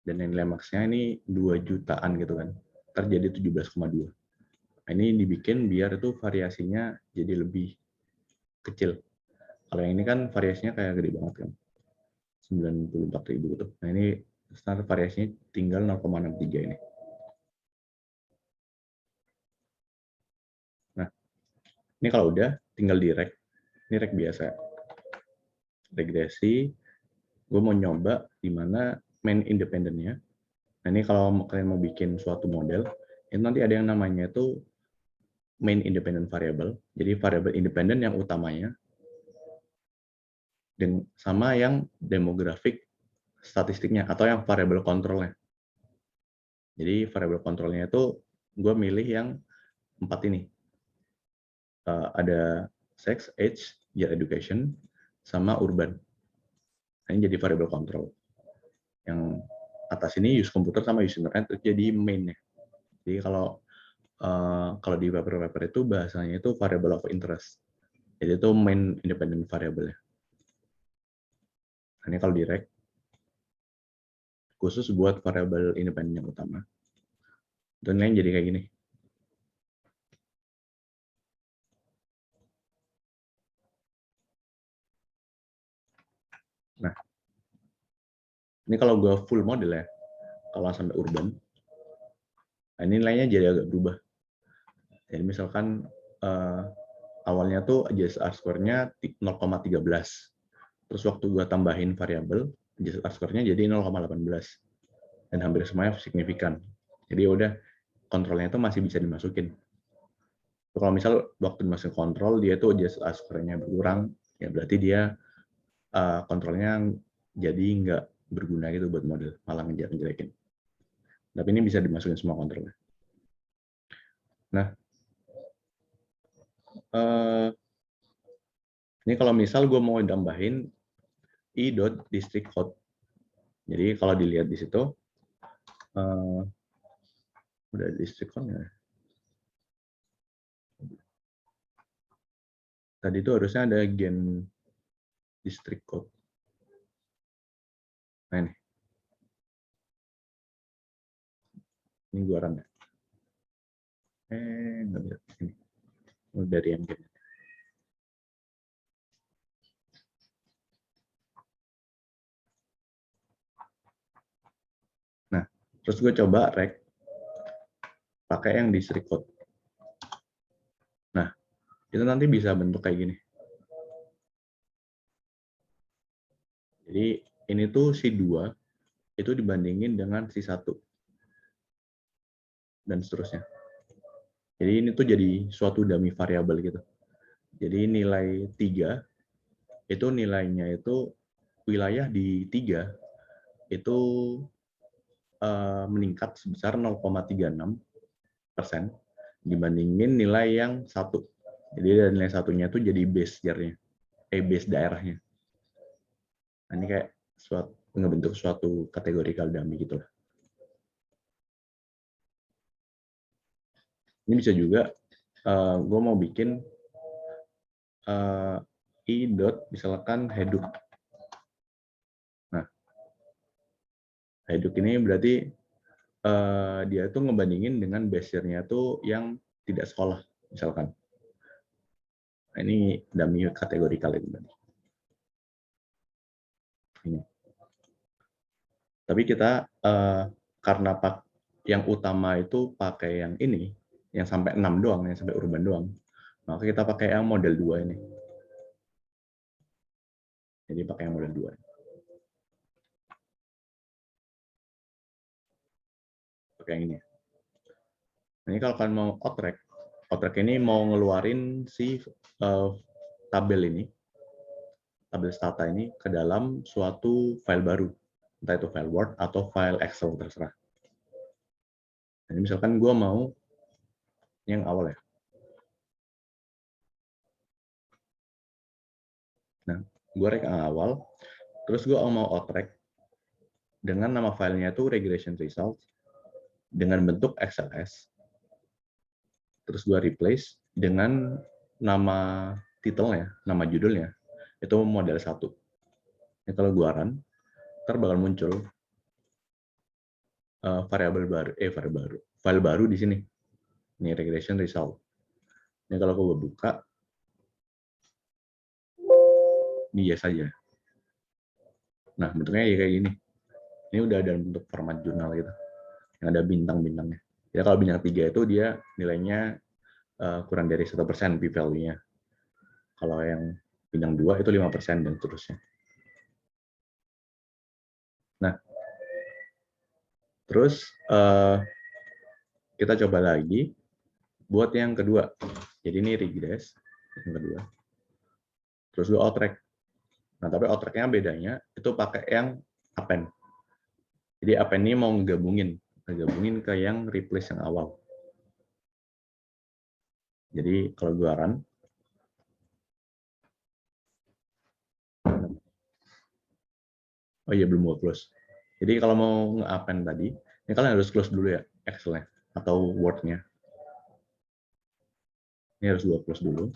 Dan yang nilai maksnya ini 2 jutaan gitu kan. Terjadi 17,2. Nah, ini dibikin biar itu variasinya jadi lebih kecil. Kalau yang ini kan variasinya kayak gede banget kan. 94.000 gitu. Nah, ini standar variasinya tinggal 0,63 ini. Ini kalau udah, tinggal di reg. Ini reg biasa. Regresi, gue mau nyoba di mana main independennya. Nah, ini kalau kalian mau bikin suatu model, itu nanti ada yang namanya itu main independent variable. Jadi variable independen yang utamanya sama yang demographic statistiknya atau yang variable controlnya. Jadi variable controlnya itu gue milih yang 4 ini. Ada sex, age, year education, sama urban. Nah, ini jadi variable control. Yang atas ini use komputer sama use internet itu jadi main-nya. Jadi kalau di paper-paper itu bahasanya itu variable of interest. Jadi itu main independent variable-nya. Nah, ini kalau di reg, khusus buat variable independen yang utama. Dan lain jadi kayak gini. Nah, ini kalau gue full model ya, kalau sampai urban, nah ini nilainya jadi agak berubah. Jadi misalkan awalnya tuh JSR score-nya 0,13. Terus waktu gue tambahin variabel, JSR score-nya jadi 0,18. Dan hampir semuanya signifikan. Jadi udah kontrolnya itu masih bisa dimasukin. Kalau misal waktu dimasukin kontrol, dia tuh JSR score-nya berkurang, ya berarti dia kontrolnya jadi nggak berguna gitu buat model, malah ngejelekin. Tapi ini bisa dimasukin semua kontrolnya. Nah, ini kalau misal gue mau tambahin i.district code. Jadi kalau dilihat di situ, udah district code ya. Tadi itu harusnya ada gen district code. Nah ini gue run ya. Nggak bisa ini. Dari yang gen. Nah, terus gue coba reg pakai yang district code. Nah, itu nanti bisa bentuk kayak gini. Jadi ini tuh si 2 itu dibandingin dengan si 1 dan seterusnya. Jadi ini tuh jadi suatu dummy variabel gitu. Jadi nilai 3 itu nilainya itu wilayah di 3 itu meningkat sebesar 0,36% dibandingin nilai yang 1. Jadi dari nilai 1-nya itu jadi base year-nya, base daerahnya. Nah, ini kayak ngebentuk suatu categorical dummy gitu lah. Ini bisa juga gue mau bikin i dot misalkan Hadoop. Nah, Hadoop ini berarti dia itu ngebandingin dengan base year-nya tuh yang tidak sekolah misalkan. Nah, ini dummy kategorikal itu tadi. Ini. Tapi kita karena yang utama itu pakai yang ini, yang sampai 6 doang, yang sampai urban doang, maka kita pakai yang model 2 ini. Jadi pakai yang model 2. Pakai yang ini. Ini kalau kalian mau outrack ini mau ngeluarin si tabel ini, tabel stata ini ke dalam suatu file baru. Entah itu file Word atau file Excel, terserah. Jadi misalkan gue mau yang awal ya. Nah, gue rek yang awal, terus gue mau outrack dengan nama filenya itu regression results dengan bentuk XLS. Terus gue replace dengan nama titelnya, nama judulnya, itu model 1. Ini kalau gue run, ntar bakal muncul file baru di sini. Ini regression result. Ini kalau gue buka, ini yes saja. Nah, bentuknya ya kayak gini. Ini udah ada bentuk format jurnal gitu, yang ada bintang-bintangnya. Ya kalau bintang 3 itu dia nilainya kurang dari 1% p-value-nya. Kalau yang bintang 2 itu 5% dan seterusnya. Nah, terus kita coba lagi buat yang kedua. Jadi ini regress yang kedua. Terus gue outrack. Nah, tapi outrack-nya bedanya itu pakai yang append. Jadi append ini mau ngegabungin ke yang replace yang awal. Jadi kalau gue run, oh iya belum mau close. Jadi kalau mau nge-append tadi, ini kalian harus close dulu ya Excel-nya atau Word-nya. Ini harus gue close dulu.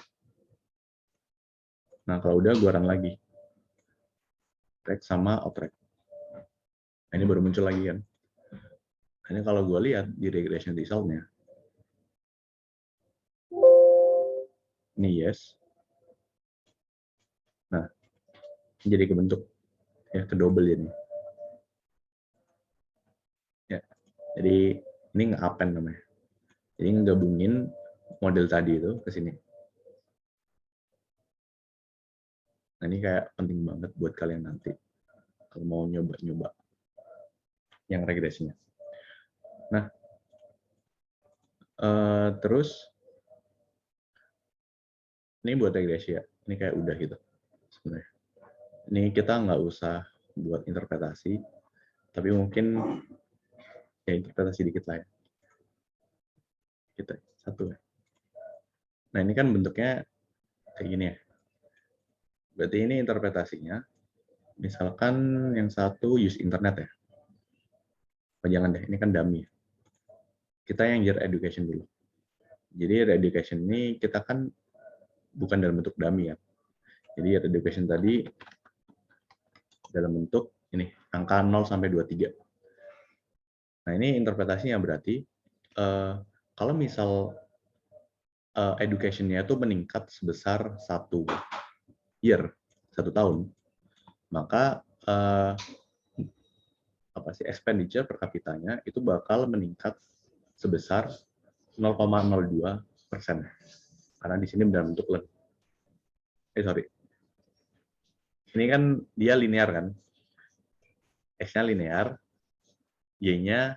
Nah kalau udah gue run lagi, track sama outrack. Nah, ini baru muncul lagi kan. Ini kalau gue lihat di regression result-nya, ini yes. Nah, ini jadi kebentuk ya, kedouble ini. Ya, jadi ini nge-append namanya. Jadi ngegabungin model tadi itu ke sini. Nah, ini kayak penting banget buat kalian nanti kalau mau nyoba-nyoba yang regresinya. Nah, terus ini buat regresi ya. Ini kayak udah gitu sebenarnya. Ini kita nggak usah buat interpretasi, tapi mungkin ya interpretasi dikit lah ya. Kita satu ya. Nah ini kan bentuknya kayak gini ya. Berarti ini interpretasinya. Misalkan yang satu use internet ya. Oh, jangan deh, ini kan dummy. Kita yang year education dulu. Jadi year education ini kita kan bukan dalam bentuk dummy ya. Jadi year education tadi dalam bentuk ini angka 0 sampai 23. Nah ini interpretasinya berarti kalau misal education-nya itu meningkat sebesar 1 year, 1 tahun, maka expenditure per kapitanya itu bakal meningkat sebesar 0,02%. Karena di sini dalam bentuk ini kan dia linear kan, X-nya linear, Y-nya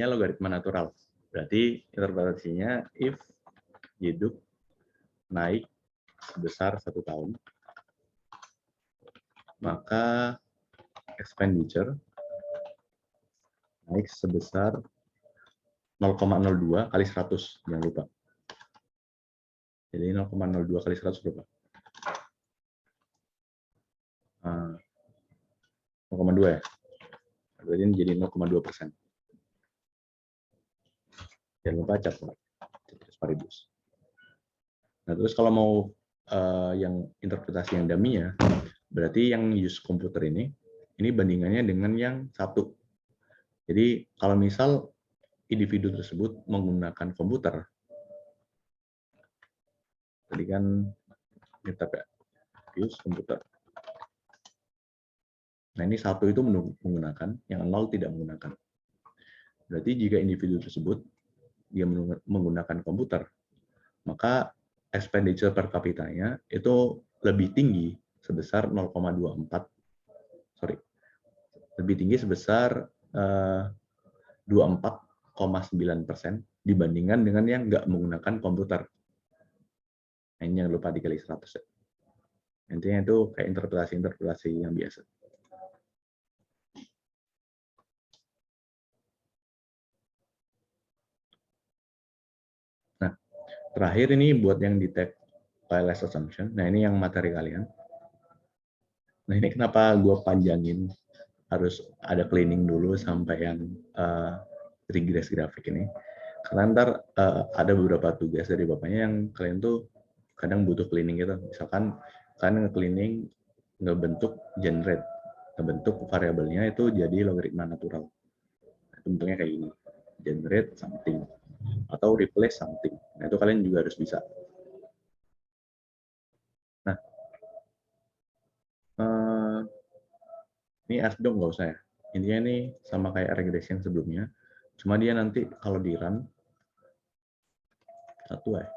logaritma natural. Berarti interpretasinya if hidup naik sebesar 1 tahun, maka expenditure naik sebesar 0,02 kali 100, jangan lupa. Jadi 0,02 kali 100 berapa? 0,2 ya? Berarti ini jadi 0,2%. Jangan lupa cat paribus. Nah terus kalau mau yang interpretasi yang dummy-nya, berarti yang use komputer ini bandingannya dengan yang satu. Jadi kalau misal individu tersebut menggunakan komputer, tadi kan kita use komputer. Nah ini satu itu menggunakan, yang 0 tidak menggunakan. Berarti jika individu tersebut dia menggunakan komputer, maka expenditure per kapitanya itu lebih tinggi sebesar 24,9% dibandingkan dengan yang nggak menggunakan komputer. Nah, ini jangan lupa dikali 100 ya. Intinya itu kayak interpretasi yang biasa. Nah, terakhir ini buat yang detect bias assumption. Nah, ini yang materi kalian. Nah, ini kenapa gue panjangin, harus ada cleaning dulu sampai yang regress grafik ini. Karena ntar ada beberapa tugas dari bapaknya yang kalian tuh kadang butuh cleaning gitu. Misalkan kalian nge-cleaning, ngebentuk generate, ngebentuk variabelnya itu jadi logaritma natural. Itu bentuknya kayak gini, generate something atau replace something. Nah itu kalian juga harus bisa. Nah ini dong nggak usah ya. Intinya ini sama kayak regression sebelumnya, cuma dia nanti kalau di run Satu ya.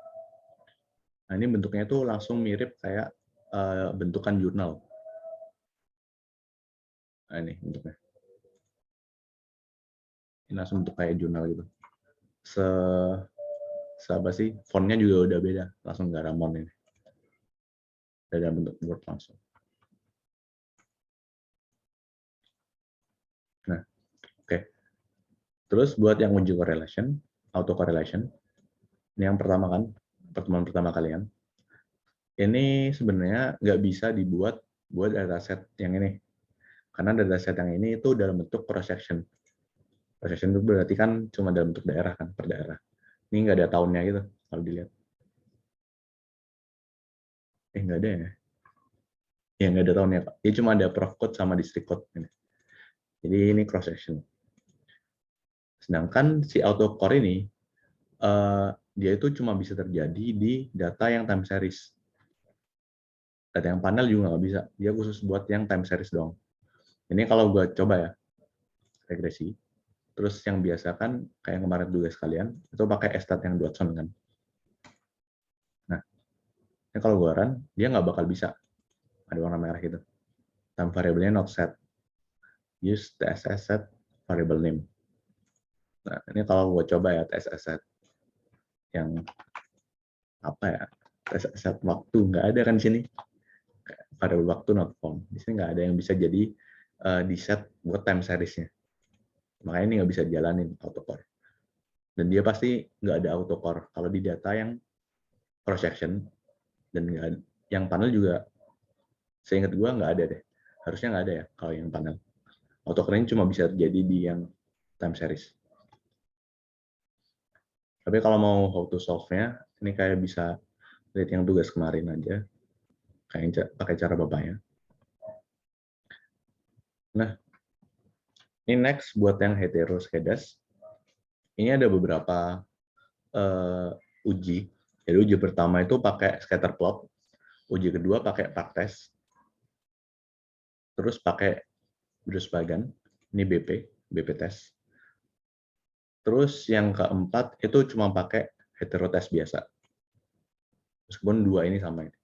Nah, ini bentuknya itu langsung mirip kayak bentukan jurnal. Nah, ini bentuknya. Ini langsung bentuk kayak jurnal gitu. Apa sih? Fontnya juga udah beda. Langsung nggak Ramon ini. Udah dalam bentuk Word langsung. Nah, oke. Terus buat yang uji correlation, auto correlation, ini yang pertama kan, pertemuan pertama kalian. Ini sebenarnya nggak bisa dibuat buat dataset yang ini. Karena dataset yang ini itu dalam bentuk cross section. Cross section itu berarti kan cuma dalam bentuk daerah kan, per daerah. Ini nggak ada tahunnya gitu, kalau dilihat. Nggak ada ya? Ya, nggak ada tahunnya, Pak. Dia cuma ada prof code sama district code. Jadi ini cross section. Sedangkan si autocore ini, dia itu cuma bisa terjadi di data yang time series. Data yang panel juga nggak bisa. Dia khusus buat yang time series doang. Ini kalau gue coba ya, regresi. Terus yang biasa kan, kayak kemarin tugas kalian, itu pakai stat yang Dodson kan. Nah, ini kalau gue run, dia nggak bakal bisa. Ada warna merah gitu. Time variable-nya not set. Use TSS set variable name. Nah, ini kalau gue coba ya TSS set. Yang apa ya? TSS set waktu. Nggak ada kan di sini. Variable waktu not found. Di sini nggak ada yang bisa jadi di set buat time series-nya. Makanya ini nggak bisa dijalanin autocore. Dan dia pasti nggak ada autocore. Kalau di data yang cross section dan yang panel juga, seingat gue nggak ada deh. Harusnya nggak ada ya kalau yang panel. Autocore ini cuma bisa terjadi di yang time series. Tapi kalau mau how to solve-nya, ini kayak bisa lihat yang tugas kemarin aja. Kayak pakai cara bapaknya. Nah, ini next buat yang heteroskedastic. Ini ada beberapa uji. Jadi uji pertama itu pakai scatter plot, uji kedua pakai parktest, terus pakai Bruce-Bagan, ini BP test. Terus yang keempat itu cuma pakai heterotest biasa. Meskipun dua ini sama ini.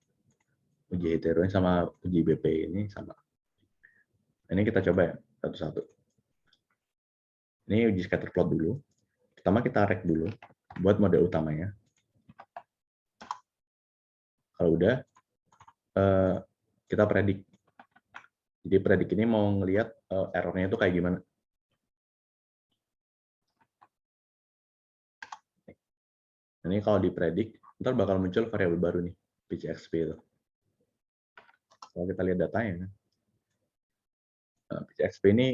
Uji hetero ini sama uji BP ini sama. Ini kita coba ya satu-satu. Ini uji scatter plot dulu. Pertama kita rek dulu buat model utamanya. Kalau udah, kita predik. Jadi predik ini mau ngelihat errornya itu kayak gimana. Ini kalau dipredik, ntar bakal muncul variabel baru nih, PCXP itu. Kalau kita lihat datanya, PCXP ini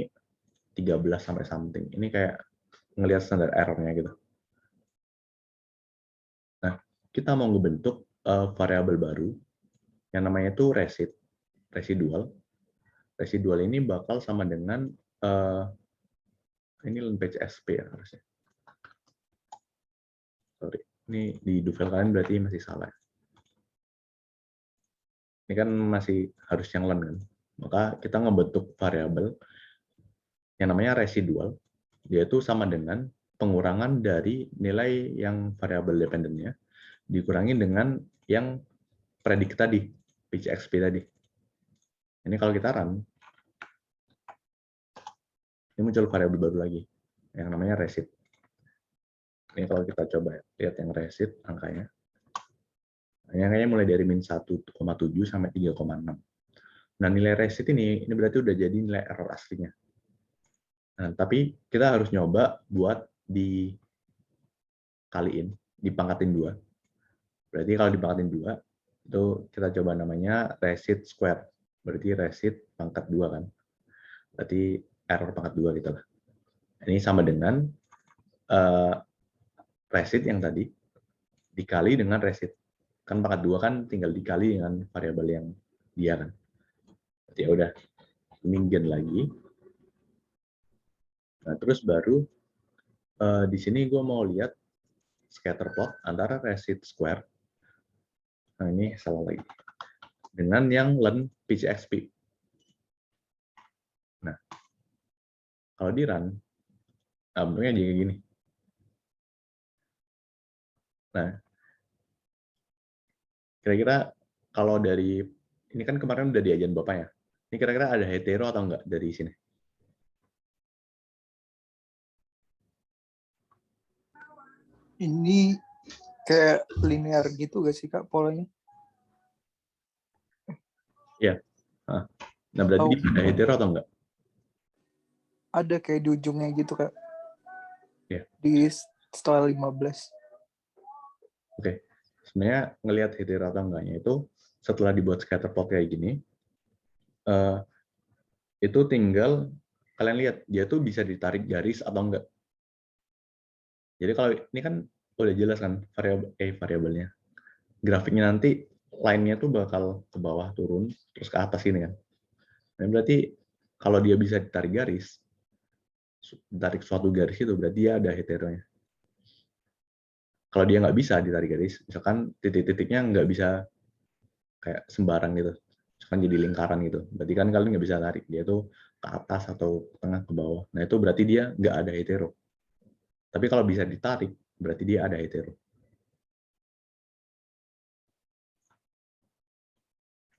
13 sampai something. Ini kayak ngelihat standar errornya gitu. Nah, kita mau ngebentuk variabel baru yang namanya itu residual. Residual ini bakal sama dengan ini PCXP ya harusnya. Sorry, ini di Duvel kalian berarti masih salah. Ini kan masih harus yang len kan. Maka kita ngebentuk variabel yang namanya residual. Dia itu sama dengan pengurangan dari nilai yang variabel dependennya dikurangi dengan yang predik tadi, PCXP tadi. Ini kalau kita run, ini muncul variabel baru lagi, yang namanya resid. Ini kalau kita coba lihat yang resid angkanya. Angkanya mulai dari min 1,7 sampai 3,6. Nah, nilai resid ini berarti udah jadi nilai error aslinya. Nah, tapi kita harus nyoba buat dikaliin, dipangkatin 2. Berarti kalau dipangkatin 2, itu kita coba namanya resid square. Berarti resid pangkat 2 kan. Berarti error pangkat 2 gitu lah. Ini sama dengan resid yang tadi dikali dengan resid. Kan pangkat 2 kan tinggal dikali dengan variabel yang dia kan. Berarti ya udah, ini gen lagi. Nah, terus baru di sini gue mau lihat scatter plot antara resid square. Nah, ini salah lagi. Dengan yang len PCXP. Nah, kalau di run, bentuknya jadi kayak gini. Nah, Kira-kira kalau dari ini kan kemarin udah diajarin Bapak ya. Ini kira-kira ada hetero atau enggak dari sini? Ini kayak linear gitu gak sih Kak polanya? Iya. Nah, berarti dia ada hetero atau enggak? Ada kayak di ujungnya gitu Kak. Iya. Di setelah 15. Oke. Sebenarnya ngelihat hetero atau enggaknya itu setelah dibuat scatter plot kayak gini, itu tinggal kalian lihat dia tuh bisa ditarik garis atau enggak. Jadi kalau ini kan udah jelas kan variabelnya. Grafiknya nanti line-nya tuh bakal ke bawah turun terus ke atas ini kan. Nah, berarti kalau dia bisa ditarik garis, tarik suatu garis itu berarti dia ada heteronya. Kalau dia nggak bisa ditarik garis, misalkan titik-titiknya nggak bisa kayak sembarang gitu, misalkan jadi lingkaran gitu, berarti kan kalian nggak bisa tarik, dia tuh ke atas atau ke tengah ke bawah. Nah itu berarti dia nggak ada hetero. Tapi kalau bisa ditarik, berarti dia ada hetero.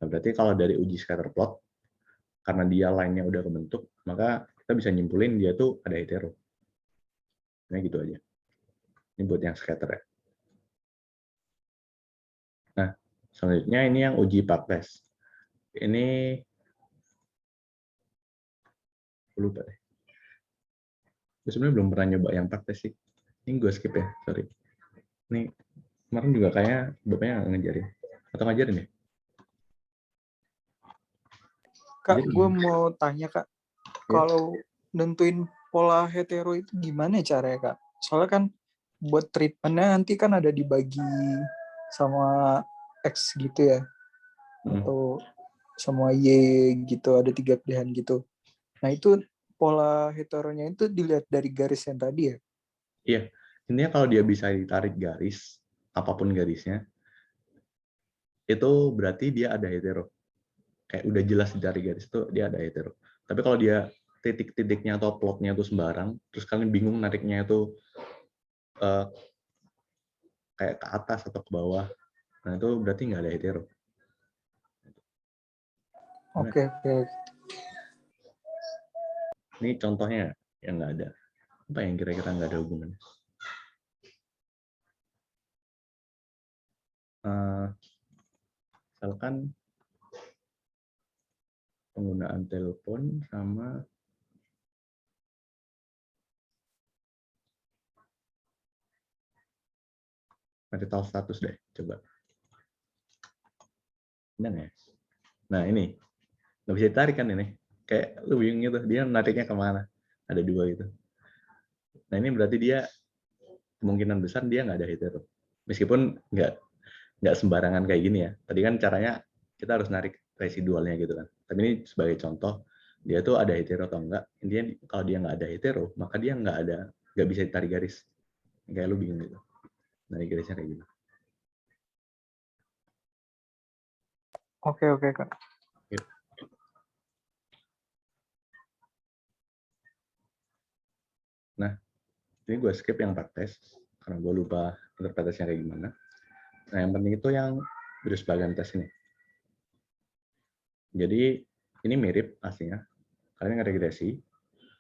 Nah, berarti kalau dari uji scatter plot, karena dia line-nya udah kebentuk, maka kita bisa nyimpulin dia tuh ada hetero. Nah gitu aja. Ini buat yang scatter ya. Nah, selanjutnya ini yang uji partes. Ini lupa deh. Gue sebenarnya belum pernah nyoba yang partes sih. Ini gue skip ya, sorry. Ini kemarin juga kayaknya bapaknya nggak ngajarin. Atau ngajarin ya? Kak, Ngajarin. gue mau tanya Kak, kalau nentuin pola hetero itu gimana caranya Kak? Soalnya kan buat treatmentnya nanti kan ada dibagi sama X gitu ya, atau sama Y gitu, ada 3 pilihan gitu. Nah itu pola heteronya itu dilihat dari garis yang tadi ya? Iya, intinya kalau dia bisa ditarik garis, apapun garisnya, itu berarti dia ada hetero. Kayak udah jelas ditarik garis itu dia ada hetero. Tapi kalau dia titik-titiknya atau plotnya itu sembarang, terus kalian bingung nariknya itu kayak ke atas atau ke bawah, nah itu berarti nggak ada hetero. Oke. Ini contohnya yang nggak ada. Apa yang kira-kira nggak ada hubungannya? Misalkan penggunaan telepon sama marital status deh, coba. Benar ya? Nah ini, nggak bisa ditarik kan ini? Kayak lu bingung gitu, dia nariknya kemana? Ada dua gitu. Nah ini berarti dia kemungkinan besar dia nggak ada hetero. Meskipun nggak sembarangan kayak gini ya. Tadi kan caranya kita harus narik residualnya gitu kan. Tapi ini sebagai contoh, dia tuh ada hetero atau enggak. Intinya kalau dia nggak ada hetero, maka dia nggak bisa ditarik garis. Kayak lu bingung gitu. Narik garisnya kayak gini. Oke Kak. Nah, ini gue skip yang praktis karena gue lupa interpretasinya kayak gimana. Nah, yang penting itu yang virus bagian tes ini. Jadi ini mirip aslinya. Kalian ngeregresi,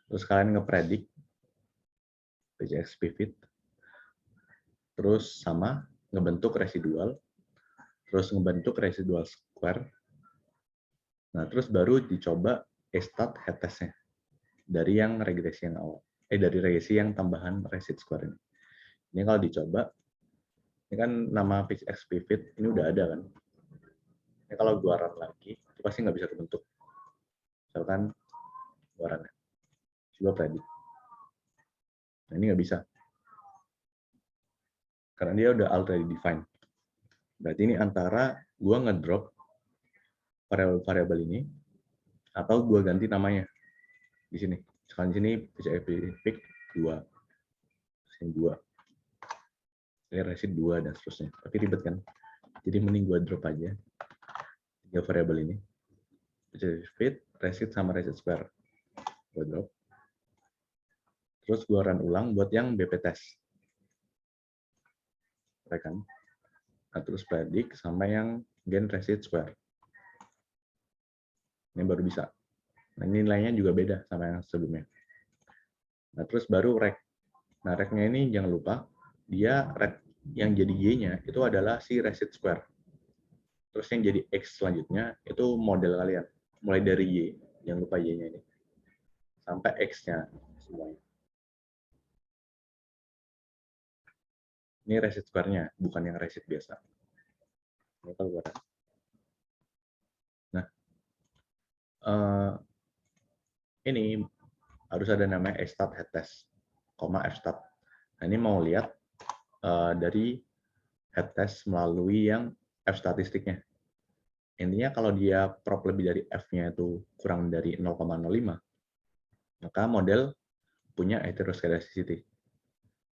terus kalian ngepredik PCX pivot, terus sama ngebentuk residual, terus ngebentuk residual square. Nah, terus baru dicoba stat head test-nya dari yang regresi yang awal. Dari regresi yang tambahan resid square ini. Ini kalau dicoba, ini kan nama PCX pivot ini udah ada kan. Ini kalau gua run lagi, itu pasti nggak bisa kebentuk. Misalkan gua run, coba predik. Nah, ini nggak bisa. Karena dia udah already defined. Berarti ini antara gua ngedrop variabel ini atau gua ganti namanya di sini. Sekarang di sini pick 2, sini 2, resid 2 dan seterusnya. Tapi ribet kan? Jadi mending gua drop aja 3 variabel ini. Fit, resid sama resid square. Gua drop. Terus gua run ulang buat yang BP test. Kan? Nah, terus predict sama yang gain receipt square. Ini baru bisa. Nah, ini nilainya juga beda sama yang sebelumnya. Nah, terus baru rec. Nah, rec-nya ini jangan lupa, dia rec yang jadi Y-nya itu adalah si receipt square. Terus yang jadi X selanjutnya itu model kalian. Mulai dari Y, jangan lupa Y-nya ini. Sampai X-nya semuanya. Ini receipt square-nya, bukan yang receipt biasa. Ini keluar. Nah, ini harus ada namanya stat head test, fstat. Nah, ini mau lihat dari head test melalui yang f statistiknya. Intinya kalau dia prop lebih dari f-nya itu kurang dari 0,05, maka model punya heteroscedasticity.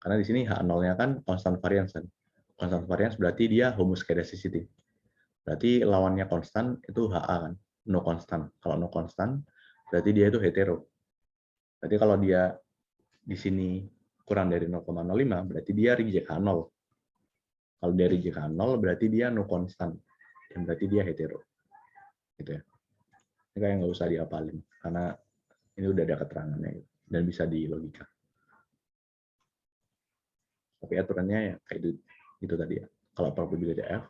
Karena di sini H0-nya kan constant variance kan. Constant variance berarti dia homoscedasticity. Berarti lawannya konstan itu HA kan, no constant. Kalau no constant berarti dia itu hetero. Berarti kalau dia di sini kurang dari 0,05 berarti dia reject H0. Kalau dia reject H0 berarti dia no constant. Yang berarti dia hetero. Gitu ya. Ini kayak nggak usah dihafalin karena ini udah ada keterangannya dan bisa dilogika. Tapi aturannya ya kayak itu tadi ya. Kalau probability F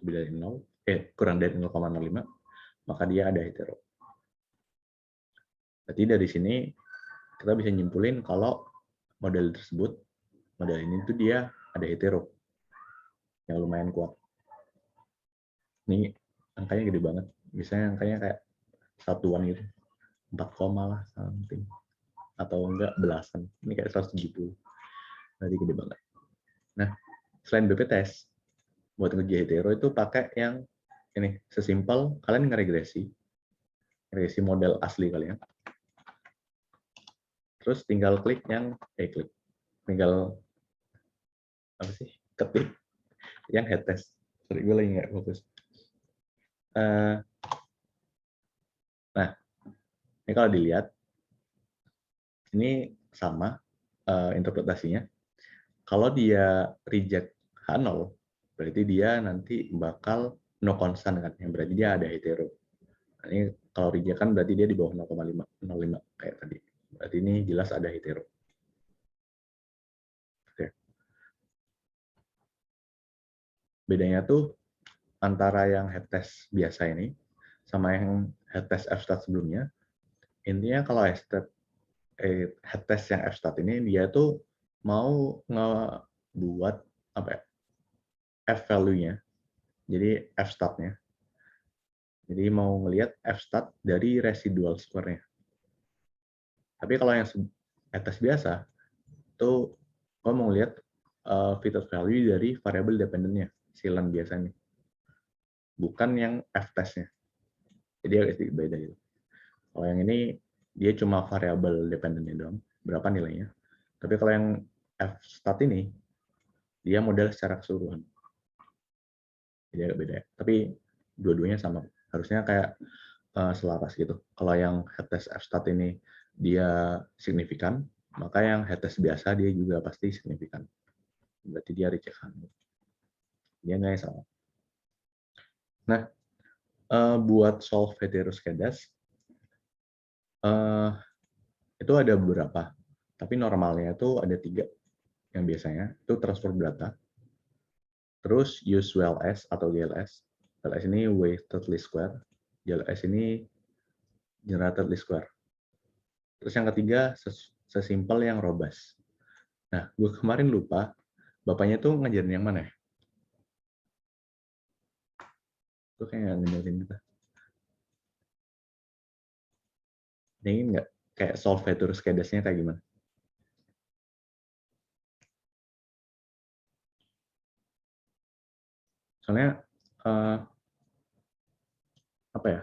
lebih dari 0, kurang dari 0,05, maka dia ada hetero. Berarti dari sini kita bisa nyimpulin kalau model tersebut, model ini tuh dia ada hetero yang lumayan kuat. Ini angkanya gede banget. Misalnya angkanya kayak satuan gitu. 4, lah something. Atau enggak belasan. Ini kayak 170. Berarti gede banget. Nah, selain BP test, buat nge hetero itu pakai yang ini, sesimpel kalian ngeregresi. Regresi model asli kalian. Terus tinggal klik yang, tinggal apa sih? Ketik yang head test. Sorry, gue lagi nggak fokus. Nah, ini kalau dilihat, ini sama interpretasinya. Kalau dia reject H0, berarti dia nanti bakal no constant kan, yang berarti dia ada hetero. Nah, ini kalau reject kan berarti dia di bawah 0,05 kayak tadi. Berarti ini jelas ada hetero. Oke. Bedanya tuh antara yang head test biasa ini sama yang head test fstat sebelumnya. Intinya kalau head test yang fstat ini dia tuh mau ngebuat apa ya, f value-nya, jadi fstat-nya. Jadi mau ngelihat fstat dari residual square-nya. Tapi kalau yang head test biasa itu gue mau ngelihat fitted value dari variable dependent-nya, silan biasanya, bukan yang f-test-nya. Jadi agak sedikit beda gitu. Kalau yang ini dia cuma variable dependent-nya doang, berapa nilainya. Tapi kalau yang f-stat ini dia model secara keseluruhan. Jadi agak beda. Tapi dua-duanya sama. Harusnya kayak selaras gitu. Kalau yang head test f-stat ini dia signifikan, maka yang head test biasa dia juga pasti signifikan. Berarti dia reject H0. Dia nggak salah. Nah, buat solve heteroskedas, itu ada beberapa. Tapi normalnya itu ada 3 yang biasanya. Itu transform data, terus use WLS atau GLS. WLS ini weighted least square, GLS ini generated least square. Terus yang ketiga, sesimpel yang robust. Nah, gue kemarin lupa, bapaknya tuh ngajarin yang mana ya? Gue kayak ngejarin kita. Ini nggak kayak solve heteroskedasnya kayak gimana? Soalnya apa ya?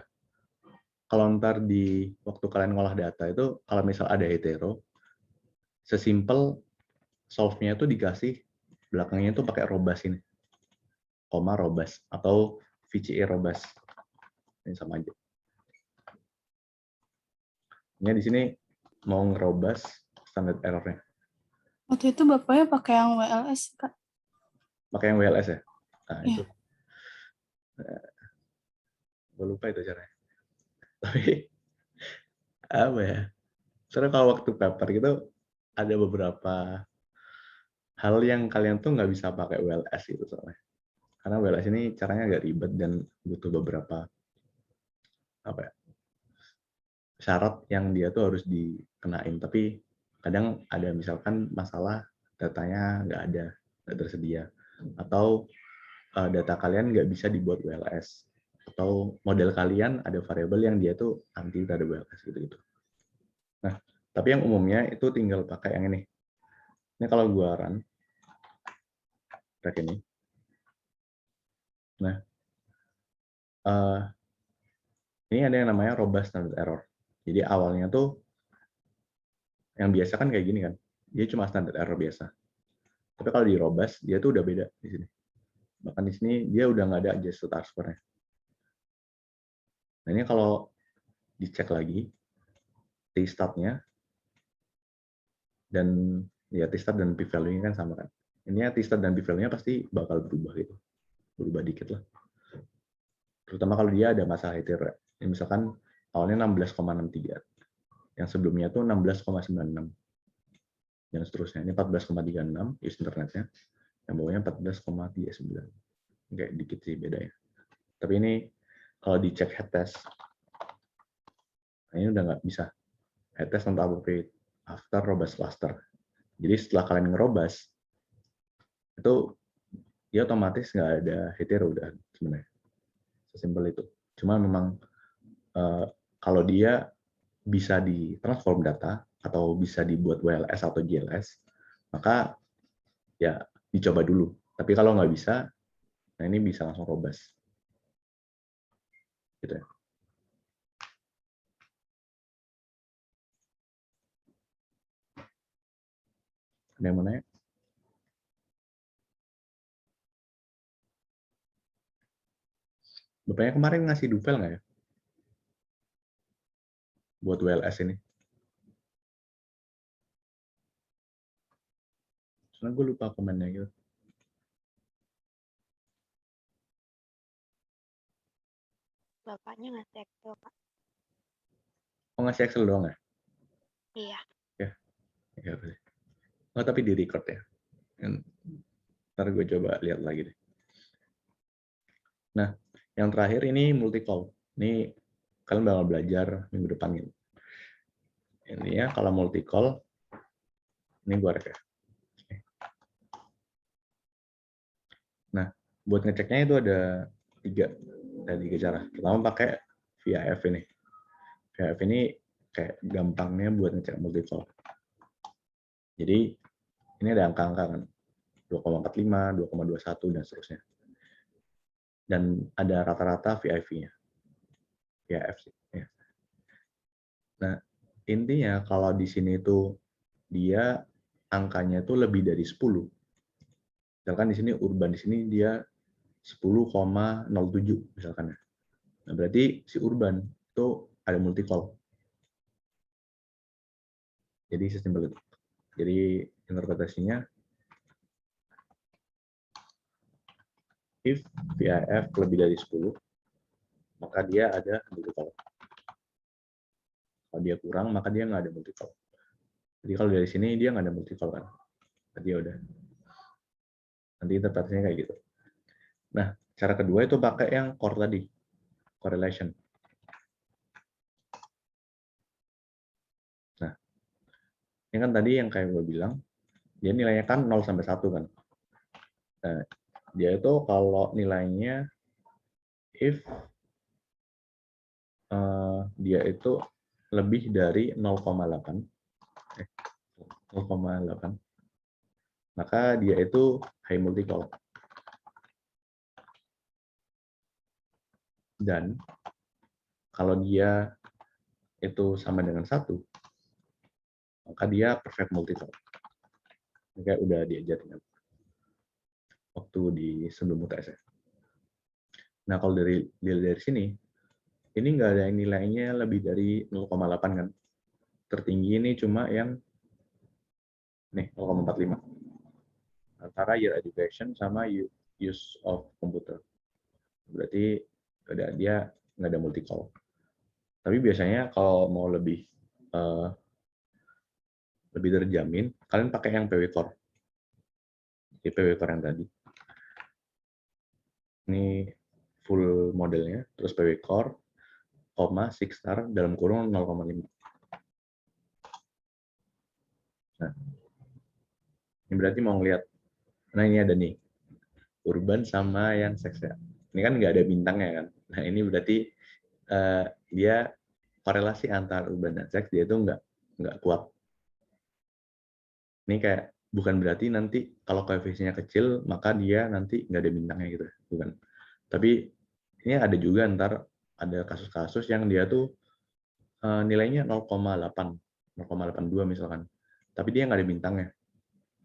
Kalau ntar di waktu kalian ngolah data itu, kalau misal ada hetero, sesimpel solve-nya itu dikasih belakangnya itu pakai robust ini, koma robust atau VCE robust. Ini sama aja. Ini di sini mau ngerobust standard error-nya. Waktu itu bapaknya pakai yang WLS, Kak. Pakai yang WLS ya? Nah, itu. Gue lupa itu caranya. Tapi, apa ya, soalnya kalau waktu paper gitu, ada beberapa hal yang kalian tuh nggak bisa pakai WLS gitu soalnya. Karena WLS ini caranya agak ribet dan butuh beberapa apa ya, syarat yang dia tuh harus dikenain. Tapi kadang ada misalkan masalah datanya nggak tersedia. Atau data kalian nggak bisa dibuat WLS. Atau model kalian ada variabel yang dia tuh anti terhadap WLS gitu-gitu. Nah, tapi yang umumnya itu tinggal pakai yang ini. Ini kalau gua run, track ini. Nah, ini ada yang namanya robust standard error. Jadi awalnya tuh yang biasa kan kayak gini kan, dia cuma standard error biasa. Tapi kalau di robust dia tuh udah beda di sini. Bahkan di sini dia udah nggak ada adjusted R-square-nya. Nah ini kalau dicek lagi t-stat-nya dan ya t-stat dan p-value-nya kan sama kan. Ini t-stat dan p-value-nya pasti bakal berubah gitu, berubah dikit lah. Terutama kalau dia ada masalah hetero. Ya, misalkan awalnya 16,63, yang sebelumnya tuh 16,96. Dan seterusnya. Ini 14,36 use internetnya, yang bawahnya 14,39. Kayak dikit sih bedanya. Tapi ini kalau dicek head test, nah ini udah nggak bisa. Head test not appropriate after robust cluster. Jadi setelah kalian ngerobust, itu dia otomatis nggak ada hetero udah sebenarnya. Sesimpel itu. Cuma memang kalau dia bisa ditransform data atau bisa dibuat WLS atau GLS, maka ya dicoba dulu. Tapi kalau nggak bisa, nah ini bisa langsung robust. Gitu ya. Ada yang mau nanya? Bapaknya kemarin ngasih duvel nggak ya? Buat WLS ini. Soalnya gue lupa komennya gitu. Bapaknya ngasih Excel, Pak. Oh, ngasih Excel doang ya? Iya. Ya, oh, tapi di record ya. Ntar gue coba lihat lagi deh. Nah, yang terakhir ini multi-call. Ini kalian bakal belajar minggu depan gitu. Ini ya, kalau multi-call, ini gue rek ya. Nah, buat ngeceknya itu ada tiga cara. Pertama pakai VIF ini. VIF ini kayak gampangnya buat ngecek multi-call. Jadi, ini ada angka-angka kan. 2,45, 2,21, dan seterusnya. Dan ada rata-rata VIF-nya. VIF sih. Ya. Nah, intinya kalau di sini itu dia angkanya itu lebih dari 10. Misalkan di sini urban di sini dia 10,07 misalkan. Nah, berarti si urban itu ada multi-call. Jadi sesimpel itu. Jadi interpretasinya if VIF lebih dari 10, maka dia ada multi-call. Kalau dia kurang, maka dia nggak ada multi-call. Jadi kalau dari sini dia nggak ada multi-call kan. Berarti ya udah. Nanti interpretasinya kayak gitu. Nah, cara kedua itu pakai yang core tadi. Correlation. Nah, ini kan tadi yang kayak gue bilang, dia nilainya kan 0 sampai 1 kan. Nah, dia itu kalau nilainya if dia itu lebih dari 0,8, maka dia itu high multi-call. Dan kalau dia itu sama dengan 1, maka dia perfect multi-call. Kayak udah diajarin waktu di sebelum UTS. Nah, kalau dari sini, ini nggak ada yang nilainya lebih dari 0,8 kan. Tertinggi ini cuma yang nih 0,45. Antara year education sama use of computer. Berarti dia nggak ada multi call. Tapi biasanya kalau mau lebih terjamin, kalian pakai yang PW Core. Jadi PW Core yang tadi. Ini full modelnya, terus PW Core, koma, 6 star, dalam kurung 0,5. Nah, ini berarti mau ngeliat, nah ini ada nih, urban sama yang seks ya. Ini kan nggak ada bintangnya kan. Nah ini berarti dia korelasi antar urban dan seks dia itu nggak kuat. Ini kayak bukan berarti nanti kalau koefisiennya kecil maka dia nanti nggak ada bintangnya gitu, bukan. Tapi ini ada juga ada kasus-kasus yang dia tuh nilainya 0,82 misalkan, tapi dia nggak ada bintangnya.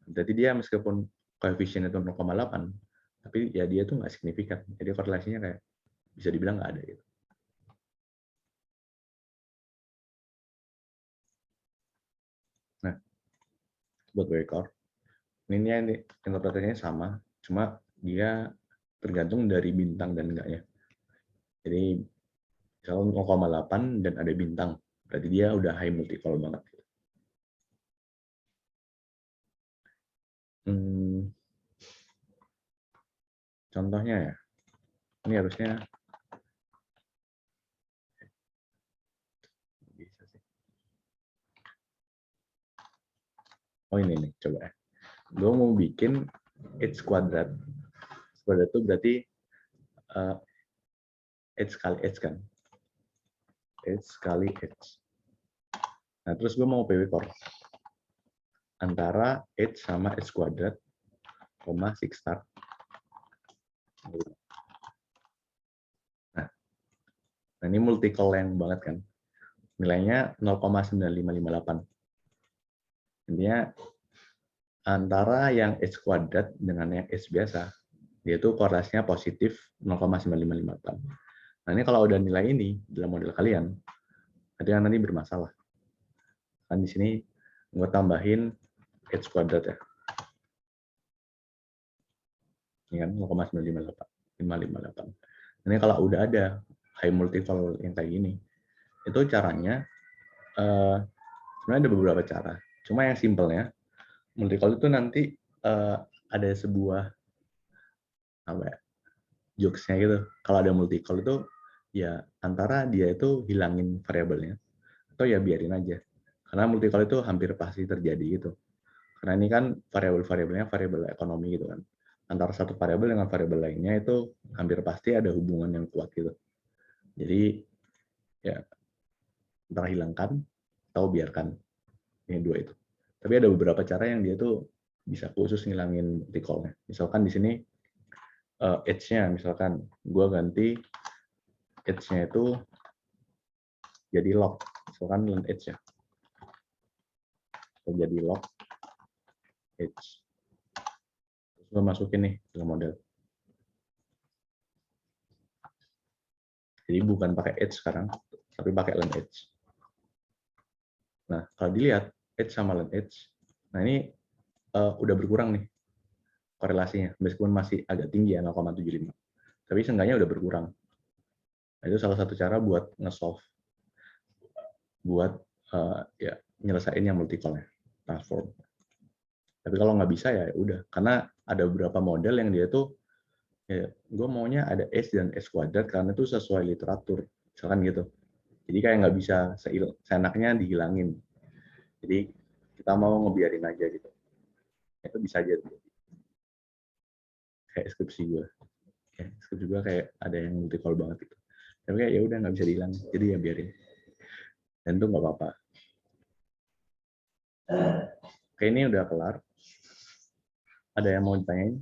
Jadi dia meskipun koefisien itu 0,8, tapi ya dia tuh nggak signifikan. Jadi korelasinya kayak bisa dibilang nggak ada gitu. Nah, buat WCOR, ini interpretasinya sama, cuma dia tergantung dari bintang dan enggaknya. Jadi kalau 0,8 dan ada bintang, berarti dia udah high multi-call banget. Contohnya ya, ini harusnya bisa sih. Oh ini nih, coba ya. Gue mau bikin h kuadrat. Kuadrat itu berarti h kali h kan. H kali h. Nah, terus gue mau PW Core. Antara h sama h kuadrat, koma 6 star. Nah, ini multi-call yang banget kan. Nilainya 0,9558. Intinya antara yang h kuadrat dengan yang h biasa, dia itu korelasinya positif 0,9558. Nah, ini kalau udah nilai ini dalam model kalian, nanti bermasalah. Kan di sini gue tambahin h kuadrat ya. Ini kan 0,9558. Ini kalau udah ada high multi-call yang kayak gini, itu caranya sebenarnya ada beberapa cara. Cuma yang simpelnya, multi-call itu nanti ada sebuah apa ya, jokes-nya gitu. Kalau ada multi-call itu ya antara dia itu hilangin variabelnya atau ya biarin aja. Karena multi-call itu hampir pasti terjadi gitu. Karena ini kan variabel-variabelnya variabel ekonomi gitu kan. Antara satu variabel dengan variabel lainnya itu hampir pasti ada hubungan yang kuat gitu. Jadi ya antara hilangkan atau biarkan, ini dua itu. Tapi ada beberapa cara yang dia tuh bisa khusus ngilangin multi-call-nya. Misalkan di sini edge-nya, misalkan gue ganti edge-nya itu jadi lock, misalkan length edge ya, jadi lock edge. Terus gue masukin nih dalam model. Jadi bukan pakai edge sekarang, tapi pakai length edge. Nah, kalau dilihat edge sama length edge, nah ini udah berkurang nih korelasinya, meskipun masih agak tinggi ya 0,75. Tapi seenggaknya udah berkurang. Nah, itu salah satu cara buat nge-solve, buat ya nyelesain yang multi-call ya, transform. Tapi kalau nggak bisa ya udah, karena ada beberapa model yang dia tuh, ya, gue maunya ada S dan S kuadrat karena itu sesuai literatur, misalkan gitu. Jadi kayak nggak bisa seenaknya dihilangin. Jadi kita mau ngebiarin aja gitu. Itu bisa aja. Kayak skripsi gue. Skripsi gue kayak ada yang multi-call banget gitu. Tapi kayak ya udah nggak bisa dihilang, jadi ya biarin. Dan itu nggak apa-apa. Oke, ini udah kelar. Ada yang mau ditanyain?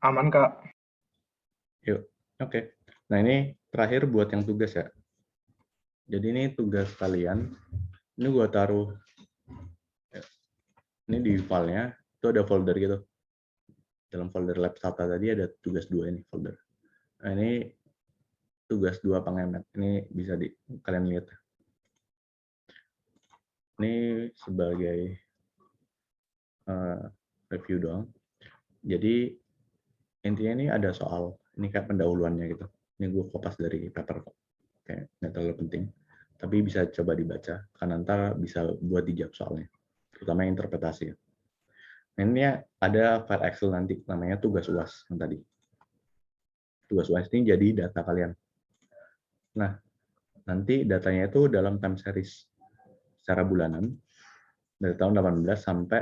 Aman, Kak. Yuk, oke. Nah ini terakhir buat yang tugas ya. Jadi ini tugas kalian. Ini gua taruh ini di filenya. itu ada folder gitu. Dalam folder lab data tadi ada tugas 2 ini folder. Nah, ini tugas 2 pengemet. Ini bisa kalian lihat. Ini sebagai review doang. Jadi intinya ini ada soal, ini kayak pendahuluannya gitu. Ini gue kopas dari paper kok. Kayak nggak terlalu penting. Tapi bisa coba dibaca, karena ntar bisa buat dijawab soalnya. Terutama interpretasi. Nah, ini ada file Excel nanti, namanya tugas UAS yang tadi. Tugas UAS ini jadi data kalian. Nah, nanti datanya itu dalam time series secara bulanan, dari tahun 18 sampai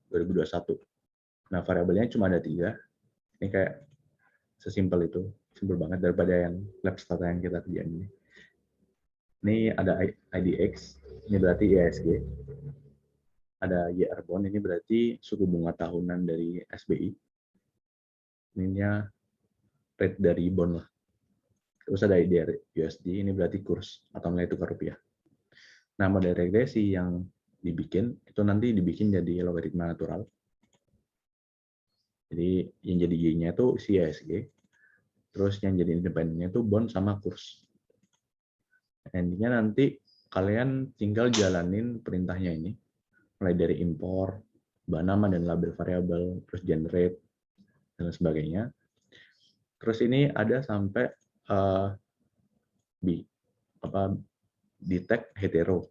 2021. Nah, variabelnya cuma ada 3. Ini kayak sesimpel itu, simpel banget daripada yang lab data yang kita kerjain ini. Ini ada IDX, ini berarti ISG. Ada YR bond, ini berarti suku bunga tahunan dari SBI. Ininya rate dari bond lah. Terus ada IDR USD, ini berarti kurs atau nilai tukar rupiah. Nah, model regresi yang dibikin, itu nanti dibikin jadi logaritma natural. Jadi yang jadi Y-nya itu si ISG, terus yang jadi independennya itu bond sama kurs. Intinya nanti kalian tinggal jalanin perintahnya ini, mulai dari impor, bahan nama dan label variabel, terus generate, dan sebagainya. Terus ini ada sampai detect hetero,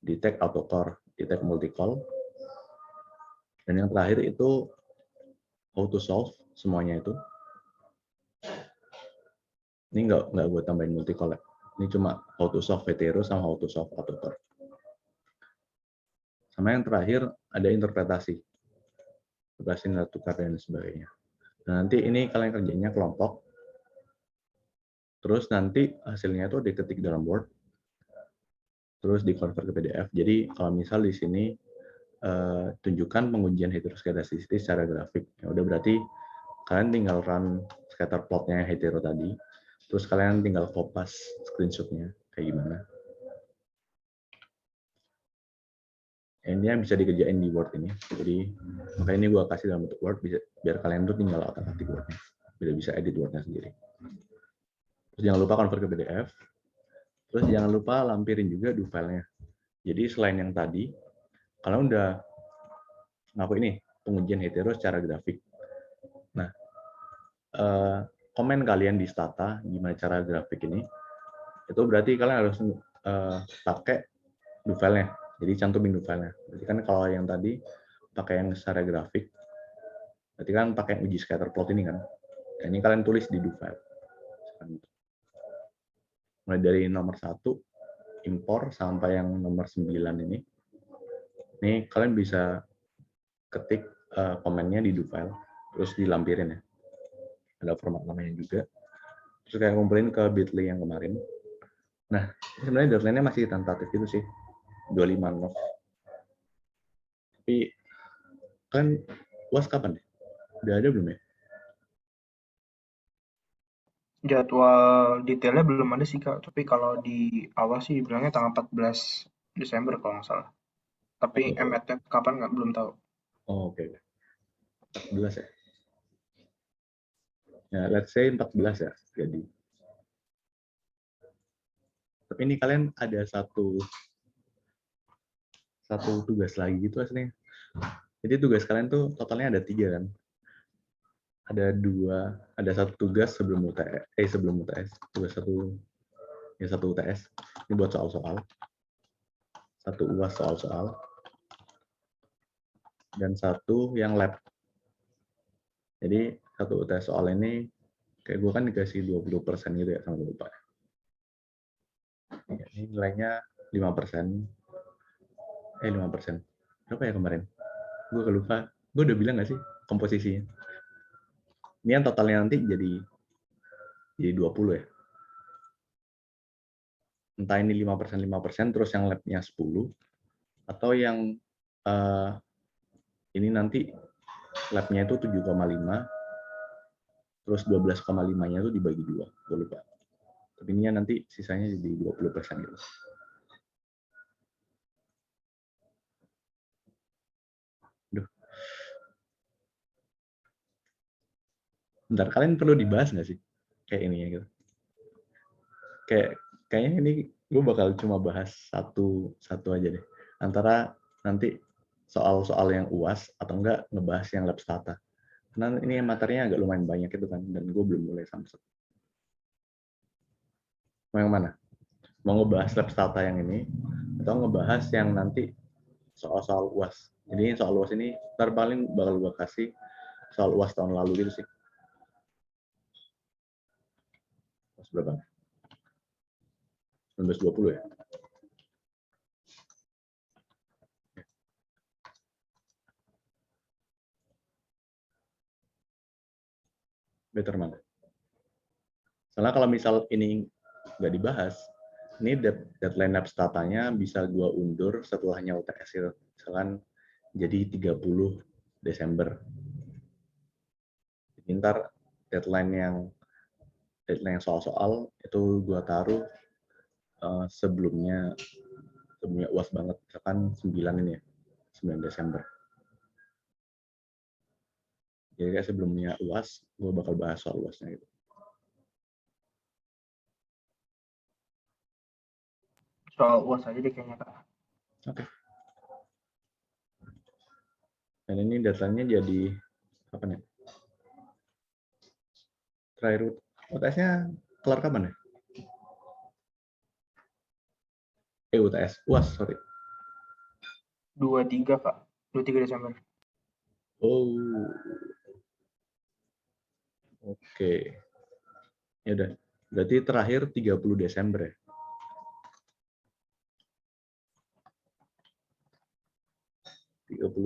detect autocore, detect multicall, dan yang terakhir itu auto solve semuanya itu. Ini nggak gue tambahin multicall ya. Ini cuma auto solve hetero sama auto solve autocore. Sama yang terakhir ada interpretasi nilai tukar dan sebagainya. Nah, nanti ini kalian kerjanya kelompok. Terus nanti hasilnya itu diketik dalam Word. Terus dikonvert ke PDF. Jadi kalau misal di sini tunjukkan pengujian heteroskedasticity secara grafik. Ya udah berarti kalian tinggal run scatter plotnya hetero tadi. Terus kalian tinggal kopas screenshotnya kayak gimana. Ini bisa dikerjain di Word ini. Jadi makanya ini gue kasih dalam bentuk Word biar kalian tuh tinggal otak-atik Word-nya. Biar bisa edit Word-nya sendiri. Terus jangan lupa convert ke PDF. Terus jangan lupa lampirin juga do file-nya. Jadi selain yang tadi, kalian udah ngapain ini pengujian hetero secara grafik. Nah, komen kalian di stata gimana cara grafik ini. Itu berarti kalian harus pakai do file-nya. Jadi cantumin do file-nya. Berarti kan kalau yang tadi pakai yang secara grafik, berarti kan pakai uji scatter plot ini kan. Nah, ini kalian tulis di do file. Mulai dari nomor 1 impor sampai yang nomor 9 ini. Ini kalian bisa ketik komennya di do file, terus dilampirin ya. Ada format namanya juga. Terus kayak kumpulin ke Bitly yang kemarin. Nah, sebenarnya deadline-nya masih tentatif itu sih, 25 Nov. Tapi kan UAS kapan deh? Udah ada belum ya? Jadwal detailnya belum ada sih Kak, tapi kalau di awal sih bilangnya tanggal 14 Desember kalau nggak salah. Tapi MT kapan nggak belum tahu. Oh, oke. 14 ya? Ya, let's say 14 ya. Jadi. Tapi ini kalian ada satu tugas lagi gitu aslinya. Jadi tugas kalian tuh totalnya ada 3 kan? Ada 2, ada 1 tugas sebelum UTS, tugas 1 UTS. Ini buat soal-soal. 1 UAS soal-soal. Dan 1 yang lab. Jadi 1 UTS soal ini kayak gue kan dikasih 20% gitu ya sama lupa. Ya, ini nilainya 5%. 5%. Berapa ya kemarin? Gue lupa. Gue udah bilang nggak sih komposisinya? Ini yang totalnya nanti jadi 20 ya. Entah ini 5% terus yang labnya 10 atau yang ini nanti labnya itu 7,5 terus 12,5-nya itu dibagi 2. Gue lupa. Tapi ini nanti sisanya jadi 20% gitu. Duh. Bentar, kalian perlu dibahas nggak sih? Kayak ini ya gitu. Kayaknya ini gue bakal cuma bahas satu aja deh. Antara nanti soal-soal yang UAS atau enggak ngebahas yang lab stata. Karena ini materinya agak lumayan banyak itu kan, dan gue belum mulai samsat. Mau yang mana? Mau ngebahas lab stata yang ini, atau ngebahas yang nanti soal-soal UAS. Jadi soal UAS ini ntar paling bakal gue kasih soal UAS tahun lalu gitu sih. UAS berapa? 1920 ya? Better mana? Soalnya kalau misal ini nggak dibahas, ini deadline lab statanya bisa gue undur setelahnya UTS itu. Misalkan jadi 30 Desember. Jadi ntar deadline yang soal-soal itu gue taruh sebelumnya UAS banget. Misalkan 9 ini ya, 9 Desember. Jadi kayak sebelumnya UAS, gue bakal bahas soal UASnya gitu. Soal UAS aja deh kayaknya, Kak. Oke. Dan ini datanya jadi apa nih? Terakhir UTS-nya kelar kapan ya? UTS, UAS, sorry. 23, Kak. 23 Desember. Oh. Oke. Ya udah. Berarti terakhir 30 Desember ya?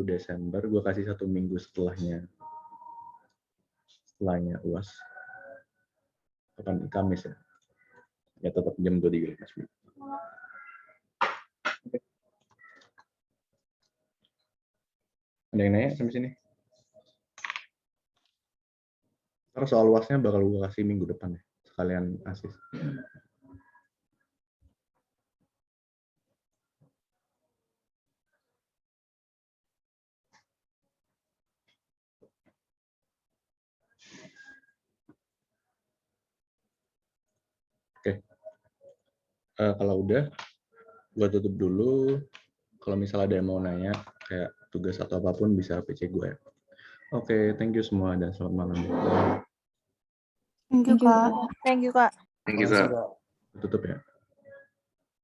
Desember, gue kasih 1 minggu setelahnya UAS. Kapan? Kamis ya? Ya tetap jam 23. Ada yang nanya sampai sini? Terus soal UASnya bakal gue kasih minggu depan ya, sekalian asis. Oke. Kalau udah, gue tutup dulu. Kalau misalnya ada yang mau nanya, kayak tugas atau apapun, bisa PC gue ya. Oke, thank you semua dan selamat malam. Thank you, Kak. Thank you, Kak. Thank you, Kak. Tutup ya.